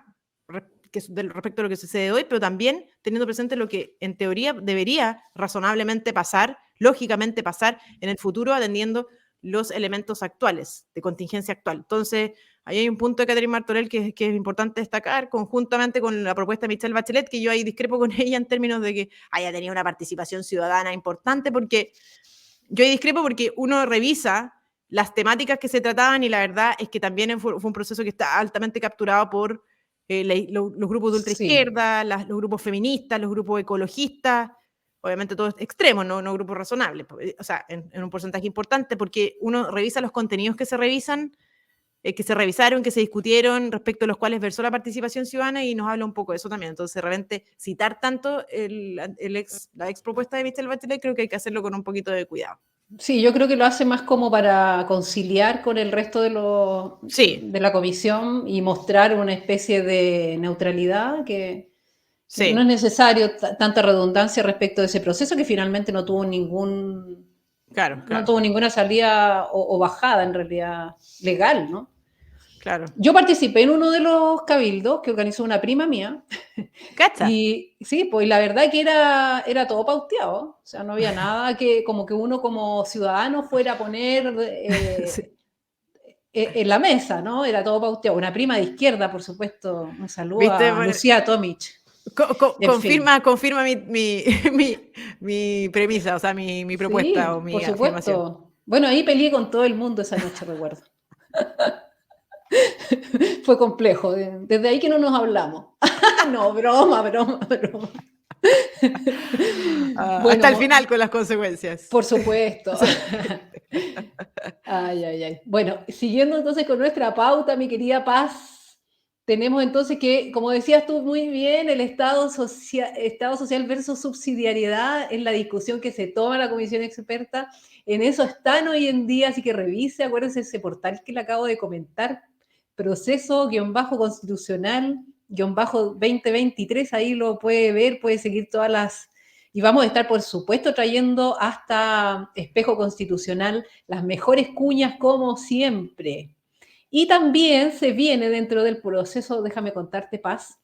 respecto a lo que sucede hoy, pero también teniendo presente lo que en teoría debería razonablemente pasar, lógicamente pasar en el futuro, atendiendo los elementos actuales, de contingencia actual. Entonces, ahí hay un punto de Caterina Martorell que es importante destacar, conjuntamente con la propuesta de Michelle Bachelet, que yo ahí discrepo con ella en términos de que haya tenido una participación ciudadana importante, porque yo ahí discrepo porque uno revisa las temáticas que se trataban y la verdad es que también fue un proceso que está altamente capturado por los grupos de ultraizquierda, los grupos feministas, los grupos ecologistas, obviamente todos extremos, no grupos razonables, o sea, en un porcentaje importante, porque uno revisa los contenidos que se revisan, que se revisaron, que se discutieron, respecto a los cuales versó la participación ciudadana y nos habla un poco de eso también. Entonces, de repente, citar tanto la ex propuesta de Michelle Bachelet, creo que hay que hacerlo con un poquito de cuidado. Sí, yo creo que lo hace más como para conciliar con el resto de la comisión y mostrar una especie de neutralidad que no es necesario tanta redundancia respecto de ese proceso que finalmente no tuvo no tuvo ninguna salida o bajada en realidad legal, ¿no? Claro. Yo participé en uno de los cabildos que organizó una prima mía. ¿Cacha? Y sí, pues la verdad que era todo pauteado. O sea, no había nada que como que uno como ciudadano fuera a poner en la mesa, ¿no? Era todo pauteado. Una prima de izquierda, por supuesto. Un saludo a Lucía Tomich. Confirma mi premisa, o sea, mi propuesta, sí, o mi por afirmación. Supuesto. Bueno, ahí peleé con todo el mundo esa noche, recuerdo. Fue complejo. Desde ahí que no nos hablamos. No, broma. Bueno, hasta el final con las consecuencias. Por supuesto. Ay. Bueno, siguiendo entonces con nuestra pauta, mi querida Paz, tenemos entonces que, como decías tú muy bien, el Estado social versus subsidiariedad es la discusión que se toma en la comisión experta. En eso están hoy en día, así que revise, acuérdense ese portal que le acabo de comentar, proceso-constitucional-2023, ahí lo puede ver, puede seguir todas las... Y vamos a estar, por supuesto, trayendo hasta Espejo Constitucional las mejores cuñas, como siempre. Y también se viene dentro del proceso, déjame contarte, Paz,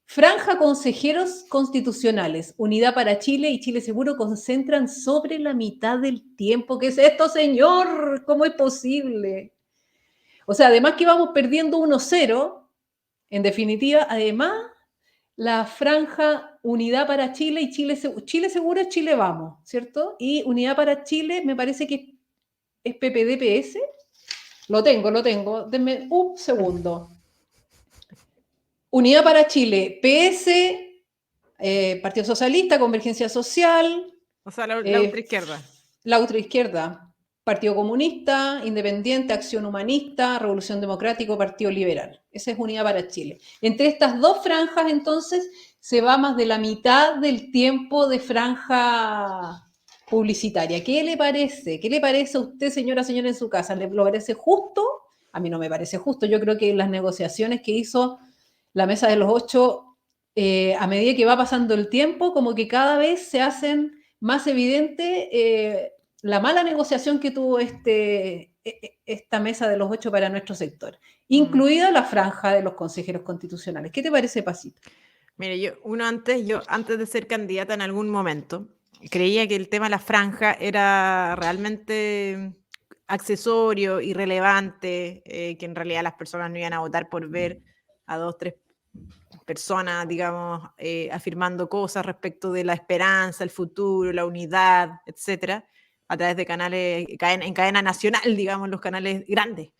Franja Consejeros Constitucionales, Unidad para Chile y Chile Seguro concentran sobre la mitad del tiempo. ¿Qué es esto, señor? ¿Cómo es posible? O sea, además que vamos perdiendo 1-0, en definitiva, además, la franja Unidad para Chile y Chile Seguro es Chile Vamos, ¿cierto? Y Unidad para Chile me parece que es PPD-PS. Lo tengo. Denme un segundo. Unidad para Chile, PS, Partido Socialista, Convergencia Social, O sea, la ultraizquierda. la ultraizquierda, Partido Comunista, Independiente, Acción Humanista, Revolución Democrática, Partido Liberal. Esa es Unidad para Chile. Entre estas dos franjas, entonces, se va más de la mitad del tiempo de franja publicitaria. ¿Qué le parece? ¿Qué le parece a usted, señora, en su casa? ¿Le parece justo? A mí no me parece justo. Yo creo que las negociaciones que hizo la Mesa de los Ocho, a medida que va pasando el tiempo, como que cada vez se hacen más evidente la mala negociación que tuvo esta Mesa de los Ocho para nuestro sector, incluida la franja de los consejeros constitucionales. ¿Qué te parece, Pasito? Mire, yo antes de ser candidata en algún momento, creía que el tema de la franja era realmente accesorio, irrelevante, que en realidad las personas no iban a votar por ver a 2, 3 personas, digamos, afirmando cosas respecto de la esperanza, el futuro, la unidad, etcétera, a través de canales, en cadena nacional, digamos, los canales grandes.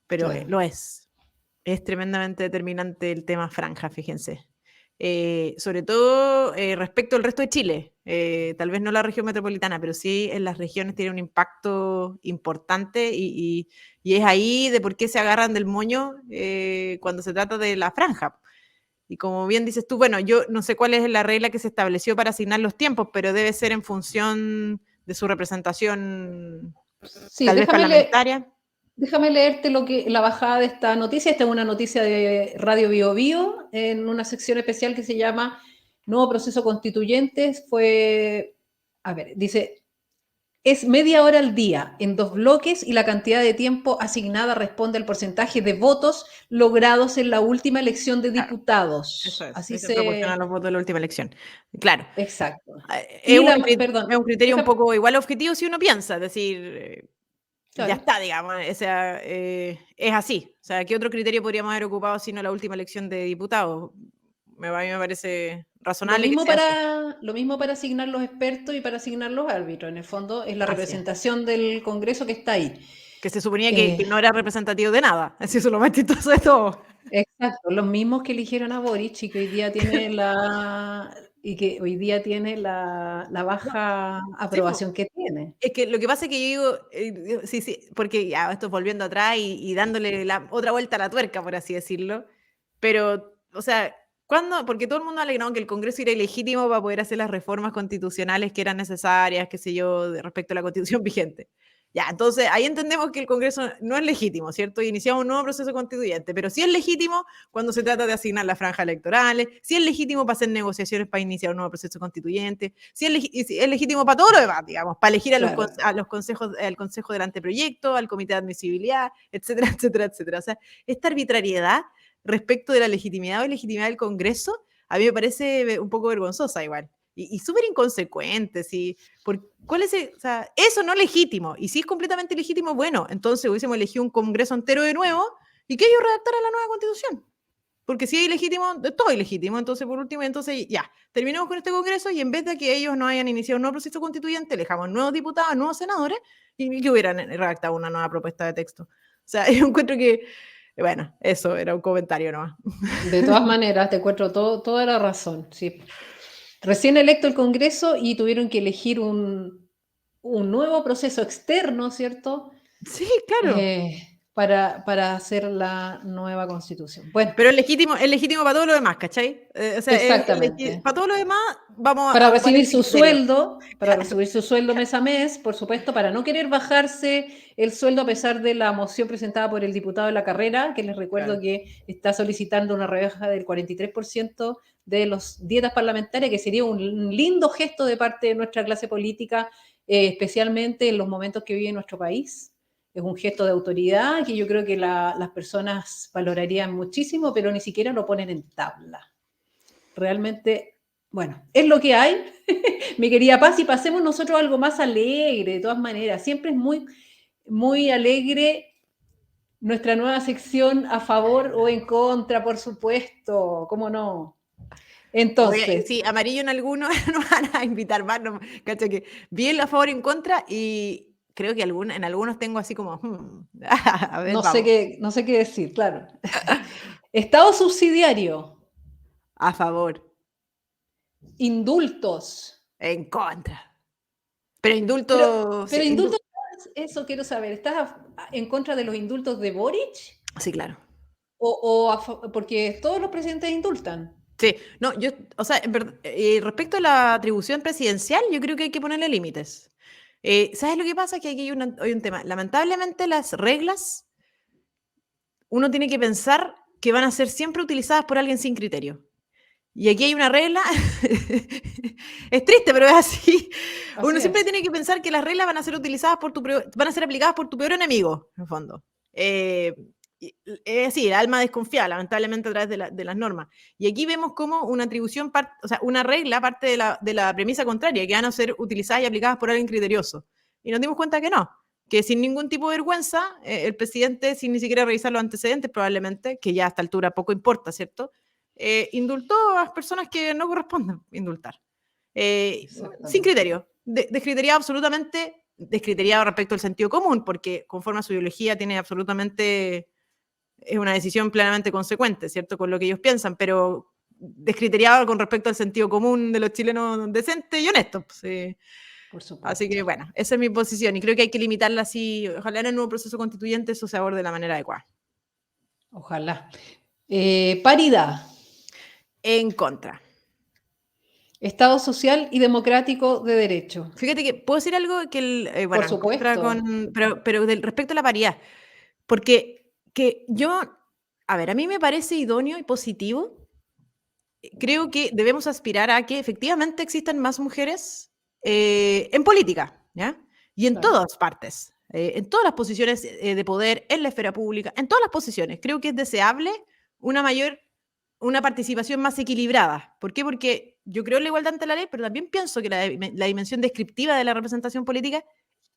Pero Claro. lo es. Es tremendamente determinante el tema franja, fíjense. Sobre todo respecto al resto de Chile. Tal vez no la región metropolitana, pero sí en las regiones tiene un impacto importante y es ahí de por qué se agarran del moño cuando se trata de la franja. Y como bien dices tú, bueno, yo no sé cuál es la regla que se estableció para asignar los tiempos, pero debe ser en función de su representación, Sí, tal vez parlamentaria. Déjame leerte la bajada de esta noticia. Esta es una noticia de Radio Bio Bio en una sección especial que se llama Nuevo Proceso Constituyente. Dice, es media hora al día en 2 bloques y la cantidad de tiempo asignada responde al porcentaje de votos logrados en la última elección de diputados. Eso es, Así se proporciona los votos de la última elección. Claro. Exacto. Es Perdón, un criterio un poco igual objetivo si uno piensa, es decir, claro. ya está, digamos, o sea, es así. O sea, ¿qué otro criterio podríamos haber ocupado sino la última elección de diputados? A mí me parece razonable. Lo mismo para asignar los expertos y para asignar los árbitros. En el fondo es la representación del Congreso que está ahí. Que se suponía que no era representativo de nada. Así es lo más chistoso de todo. Exacto, los mismos que eligieron a Boric y que hoy día tiene la baja aprobación que tiene. Es que lo que pasa es que yo digo, sí, porque ya esto volviendo atrás y dándole otra vuelta a la tuerca, por así decirlo. Pero, o sea, ¿cuándo? Porque todo el mundo alegó que el Congreso era ilegítimo para poder hacer las reformas constitucionales que eran necesarias, qué sé yo, respecto a la Constitución vigente. Ya, entonces ahí entendemos que el Congreso no es legítimo, ¿cierto? Y iniciamos un nuevo proceso constituyente, pero sí es legítimo cuando se trata de asignar las franjas electorales, sí es legítimo para hacer negociaciones para iniciar un nuevo proceso constituyente, sí es legítimo para todo lo demás, digamos, para elegir al Consejo del Anteproyecto, al Comité de Admisibilidad, etcétera, etcétera, etcétera. O sea, esta arbitrariedad respecto de la legitimidad o ilegitimidad del Congreso, a mí me parece un poco vergonzosa igual. Y súper inconsecuente, ¿sí? ¿Cuál es o sea, eso no es legítimo? Y si es completamente legítimo, bueno, entonces hubiésemos elegido un Congreso entero de nuevo y que ellos redactaran la nueva Constitución. Porque si es ilegítimo, todo es ilegítimo. Entonces, por último, ya, terminemos con este Congreso y en vez de que ellos no hayan iniciado un nuevo proceso constituyente, elegamos nuevos diputados, nuevos senadores y que hubieran redactado una nueva propuesta de texto. O sea, yo encuentro que, bueno, eso era un comentario nomás. De todas maneras, te encuentro toda la razón, sí. Recién electo el Congreso y tuvieron que elegir un nuevo proceso externo, ¿cierto? Sí, claro. Para hacer la nueva Constitución. Bueno, pero es legítimo para todo lo demás, ¿cachai? O sea, exactamente. Para todo lo demás vamos para recibir su sueldo, recibir su sueldo mes a mes, por supuesto, para no querer bajarse el sueldo a pesar de la moción presentada por el diputado de la carrera, que les recuerdo que está solicitando una rebaja del 43% de las dietas parlamentarias, que sería un lindo gesto de parte de nuestra clase política, especialmente en los momentos que vive nuestro país. Es un gesto de autoridad que yo creo que las personas valorarían muchísimo, pero ni siquiera lo ponen en tabla. Realmente, bueno, es lo que hay. Mi querida Paz, y pasemos nosotros a algo más alegre, de todas maneras. Siempre es muy, muy alegre nuestra nueva sección a favor o en contra, por supuesto, ¿cómo no? Entonces, Sí, amarillo en algunos nos van a invitar más, no, cacha que vi el a favor y en contra y creo que en algunos tengo así como, a ver, vamos, no sé qué decir, claro. Estado subsidiario, a favor, indultos. en contra. Pero Pero, indulto, pero sí, indultos, eso quiero saber. ¿Estás en contra de los indultos de Boric? sí, claro. Porque todos los presidentes indultan. Sí, no, yo, o sea, respecto a la atribución presidencial, yo creo que hay que ponerle límites. ¿Sabes lo que pasa? Que aquí hay un tema. Lamentablemente las reglas, uno tiene que pensar que van a ser siempre utilizadas por alguien sin criterio. Y aquí hay una regla, es triste, pero es así. Uno Así siempre es. tiene que pensar que las reglas van a ser utilizadas van a ser aplicadas por tu peor enemigo, en el fondo. Es así, el alma desconfía, lamentablemente, a través de las normas. Y aquí vemos como una atribución, o sea, una regla parte de la premisa contraria, que van a ser utilizadas y aplicadas por alguien criterioso. Y nos dimos cuenta que no, que sin ningún tipo de vergüenza, el presidente, sin ni siquiera revisar los antecedentes probablemente, que ya a esta altura poco importa, ¿cierto?, indultó a las personas que no corresponden indultar. Sin criterio, descriteriado absolutamente, descriteriado respecto al sentido común, porque conforme a su ideología tiene absolutamente, es una decisión plenamente consecuente, ¿cierto?, con lo que ellos piensan, pero descriteriado con respecto al sentido común de los chilenos decentes y honestos. Pues, Por supuesto. así que bueno, esa es mi posición y creo que hay que limitarla así, ojalá en el nuevo proceso constituyente eso se aborde de la manera adecuada. Ojalá. Paridad. En contra. Estado social y democrático de derecho. Fíjate que puedo decir algo que, bueno, Por supuesto. pero respecto a la paridad, porque que yo, a ver, a mí me parece idóneo y positivo. Creo que debemos aspirar a que efectivamente existan más mujeres en política, ¿ya? Y en Claro. todas partes, en todas las posiciones de poder, en la esfera pública, en todas las posiciones. Creo que es deseable una participación más equilibrada. ¿Por qué? Porque yo creo en la igualdad ante la ley, pero también pienso que la dimensión descriptiva de la representación política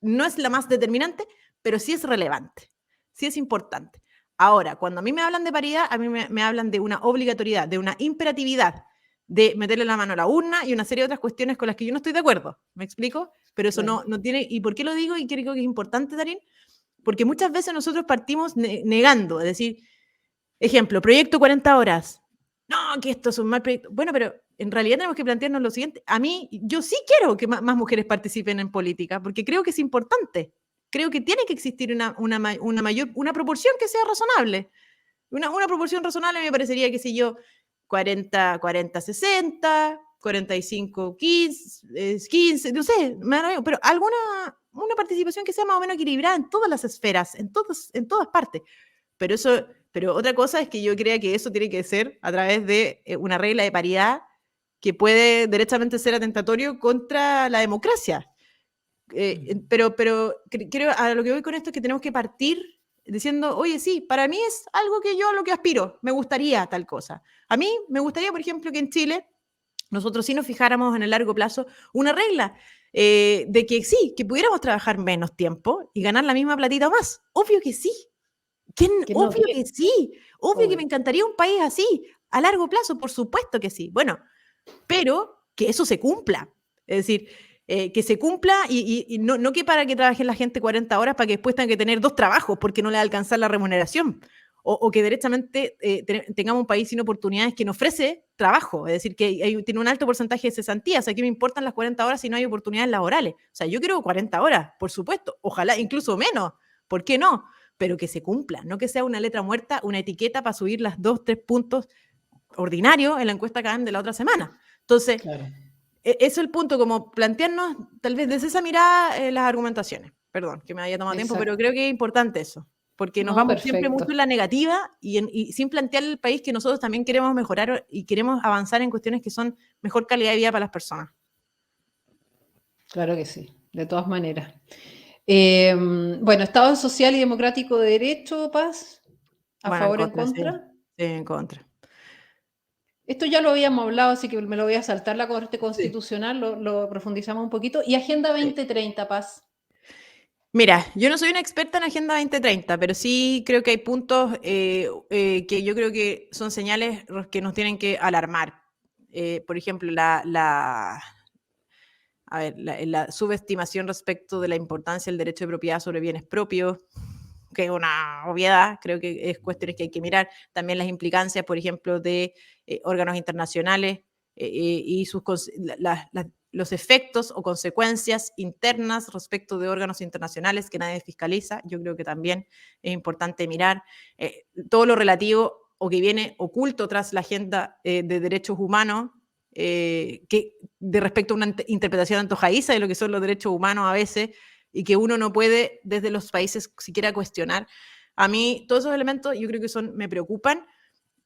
no es la más determinante, pero sí es relevante, sí es importante. Ahora, cuando a mí me hablan de paridad, a mí me hablan de una obligatoriedad, de una imperatividad, de meterle la mano a la urna y una serie de otras cuestiones con las que yo no estoy de acuerdo. ¿Me explico? Pero eso Claro. no tiene... ¿Y por qué lo digo? Y creo que es importante, Darín, porque muchas veces nosotros partimos negando, es decir, ejemplo, proyecto 40 horas. No, que esto es un mal proyecto. Bueno, pero en realidad tenemos que plantearnos lo siguiente. A mí, yo sí quiero que más mujeres participen en política, porque creo que es importante. Creo que tiene que existir una proporción que sea razonable. Una proporción razonable me parecería, qué sé yo, 40, 40, 60, 45, 15, 15, no sé, pero una participación que sea más o menos equilibrada en todas las esferas, en todas partes. Pero otra cosa es que yo crea que eso tiene que ser a través de una regla de paridad que puede derechamente ser atentatorio contra la democracia. Pero creo, a lo que voy con esto es que tenemos que partir diciendo, oye, sí, para mí es algo que yo a lo que aspiro, me gustaría tal cosa. A mí me gustaría, por ejemplo, que en Chile nosotros sí nos fijáramos en el largo plazo una regla de que sí, que pudiéramos trabajar menos tiempo y ganar la misma platita o más. Obvio que sí. Obvio que sí, obvio que me encantaría un país así, a largo plazo, por supuesto que sí. Bueno, pero que eso se cumpla. Es decir, que se cumpla y no que para que trabaje la gente 40 horas para que después tengan que tener 2 trabajos porque no le va a alcanzar la remuneración. O que derechamente tengamos un país sin oportunidades que no ofrece trabajo. Es decir, que tiene un alto porcentaje de cesantía. O sea, ¿qué me importan las 40 horas si no hay oportunidades laborales? O sea, yo quiero 40 horas, por supuesto. Ojalá incluso menos. ¿Por qué no? Pero que se cumpla, no que sea una letra muerta, una etiqueta para subir las 2, 3 puntos ordinarios en la encuesta CADEM de la otra semana. Entonces, Claro. Eso es el punto, como plantearnos tal vez desde esa mirada las argumentaciones. Perdón, que me haya tomado tiempo, pero creo que es importante eso, porque nos vamos siempre mucho en la negativa y sin plantear el país que nosotros también queremos mejorar y queremos avanzar en cuestiones que son mejor calidad de vida para las personas. Claro que sí, de todas maneras. Bueno, Estado social y democrático de derecho, Paz. ¿A favor o en contra? Sí, en contra. Esto ya lo habíamos hablado, así que me lo voy a saltar la Corte Constitucional, lo profundizamos un poquito. ¿Y Agenda 2030, Paz? Mira, yo no soy una experta en Agenda 2030, pero sí creo que hay puntos que yo creo que son señales que nos tienen que alarmar. por ejemplo, la subestimación respecto de la importancia del derecho de propiedad sobre bienes propios, que es una obviedad, creo que es cuestiones que hay que mirar. También las implicancias, por ejemplo, de órganos internacionales y los efectos o consecuencias internas respecto de órganos internacionales que nadie fiscaliza. Yo creo que también es importante mirar todo lo relativo o que viene oculto tras la agenda de derechos humanos, que de respecto a una interpretación antojadiza de lo que son los derechos humanos a veces, y que uno no puede desde los países siquiera cuestionar. A mí todos esos elementos yo creo que me preocupan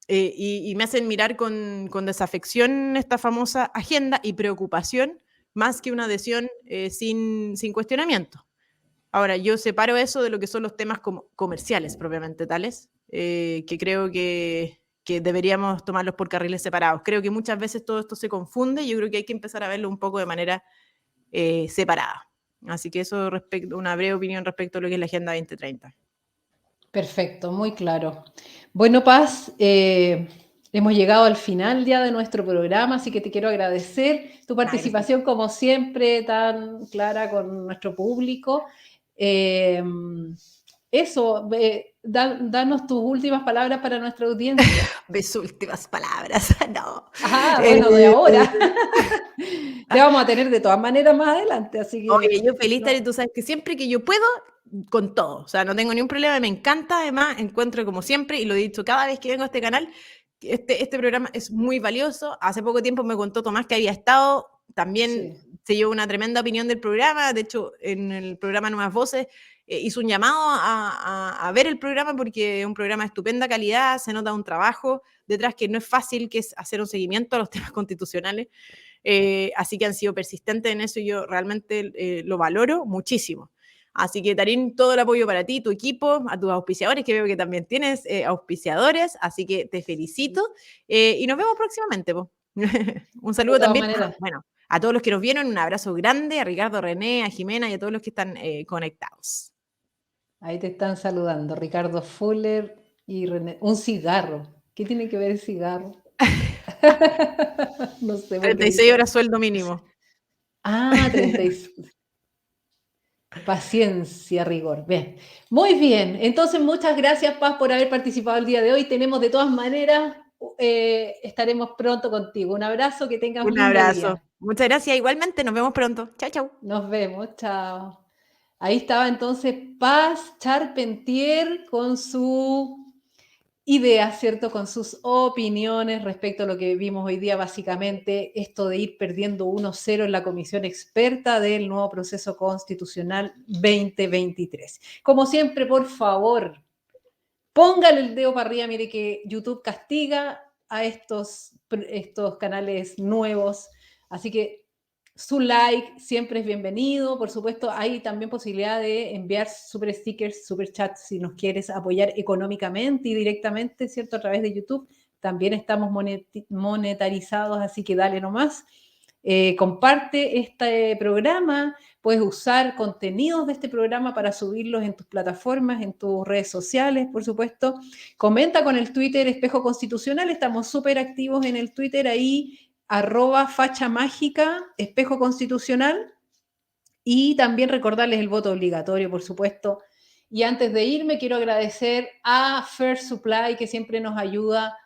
y me hacen mirar con desafección esta famosa agenda y preocupación más que una adhesión sin cuestionamiento. Ahora, yo separo eso de lo que son los temas comerciales propiamente tales, que creo que deberíamos tomarlos por carriles separados. Creo que muchas veces todo esto se confunde y yo creo que hay que empezar a verlo un poco de manera separada. Así que eso, una breve opinión respecto a lo que es la Agenda 2030. Perfecto, muy claro. Bueno, Paz, hemos llegado al final ya de nuestro programa, así que te quiero agradecer tu participación, como siempre, tan clara con nuestro público. Danos tus últimas palabras para nuestra audiencia. Mis últimas palabras, no. Bueno, de ahora. Te vamos a tener de todas maneras más adelante, así que... Oye, yo feliz, Tari, tú sabes que siempre que yo puedo, con todo, o sea, no tengo ningún problema, me encanta, además, encuentro como siempre, y lo he dicho cada vez que vengo a este canal, este programa es muy valioso. Hace poco tiempo me contó Tomás que había estado, también se llevó una tremenda opinión del programa, de hecho, en el programa Nuevas Voces, hizo un llamado a ver el programa porque es un programa de estupenda calidad, se nota un trabajo detrás que no es fácil, que es hacer un seguimiento a los temas constitucionales, así que han sido persistentes en eso y yo realmente lo valoro muchísimo. Así que, Tarín, todo el apoyo para ti, tu equipo, a tus auspiciadores, que veo que también tienes auspiciadores, así que te felicito y nos vemos próximamente. Un saludo también a todos los que nos vieron, un abrazo grande, a Ricardo, René, a Jimena y a todos los que están conectados. Ahí te están saludando, Ricardo Fuller y René. Un cigarro. ¿Qué tiene que ver el cigarro? No sé. 36 horas sueldo mínimo. 36. Paciencia, rigor. Bien. Muy bien. Entonces, muchas gracias, Paz, por haber participado el día de hoy. Tenemos de todas maneras, estaremos pronto contigo. Un abrazo, que tengas un lindo abrazo. Día. Muchas gracias. Igualmente, nos vemos pronto. Chao, chao. Nos vemos. Chao. Ahí estaba entonces Paz Charpentier con su idea, ¿cierto? Con sus opiniones respecto a lo que vimos hoy día, básicamente, esto de ir perdiendo 1-0 en la comisión experta del nuevo proceso constitucional 2023. Como siempre, por favor, póngale el dedo para arriba, mire que YouTube castiga a estos canales nuevos, así que su like siempre es bienvenido. Por supuesto, hay también posibilidad de enviar super stickers, super chats, si nos quieres apoyar económicamente y directamente, ¿cierto? A través de YouTube. También estamos monetarizados, así que dale nomás. Comparte este programa. Puedes usar contenidos de este programa para subirlos en tus plataformas, en tus redes sociales, por supuesto. Comenta con el Twitter Espejo Constitucional. Estamos súper activos en el Twitter ahí. @fachamágica, Espejo Constitucional, y también recordarles el voto obligatorio, por supuesto. Y antes de irme, quiero agradecer a Fair Supply, que siempre nos ayuda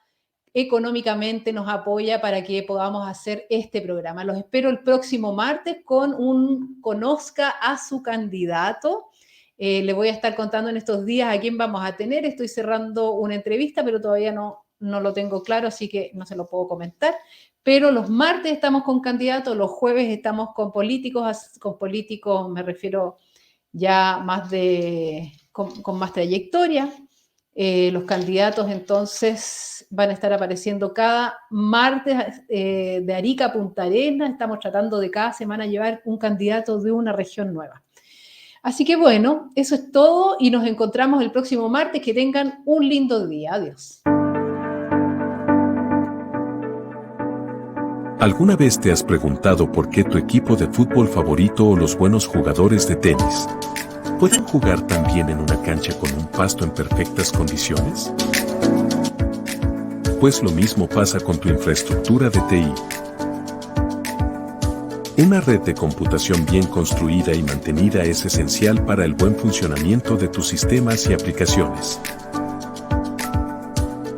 económicamente, nos apoya para que podamos hacer este programa. Los espero el próximo martes con un Conozca a su candidato. Le voy a estar contando en estos días a quién vamos a tener. Estoy cerrando una entrevista, pero todavía no lo tengo claro, así que no se lo puedo comentar. Pero los martes estamos con candidatos, los jueves estamos con políticos me refiero ya más con más trayectoria. Los candidatos entonces van a estar apareciendo cada martes de Arica a Punta Arenas. Estamos tratando de cada semana llevar un candidato de una región nueva. Así que bueno, eso es todo y nos encontramos el próximo martes. Que tengan un lindo día. Adiós. ¿Alguna vez te has preguntado por qué tu equipo de fútbol favorito o los buenos jugadores de tenis pueden jugar también en una cancha con un pasto en perfectas condiciones? pues lo mismo pasa con tu infraestructura de TI. Una red de computación bien construida y mantenida es esencial para el buen funcionamiento de tus sistemas y aplicaciones.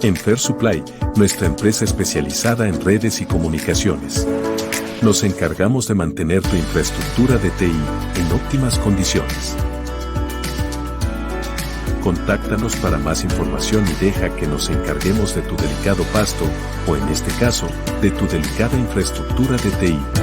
En Fair Supply, nuestra empresa especializada en redes y comunicaciones, nos encargamos de mantener tu infraestructura de TI en óptimas condiciones. Contáctanos para más información y deja que nos encarguemos de tu delicado pasto, o en este caso, de tu delicada infraestructura de TI.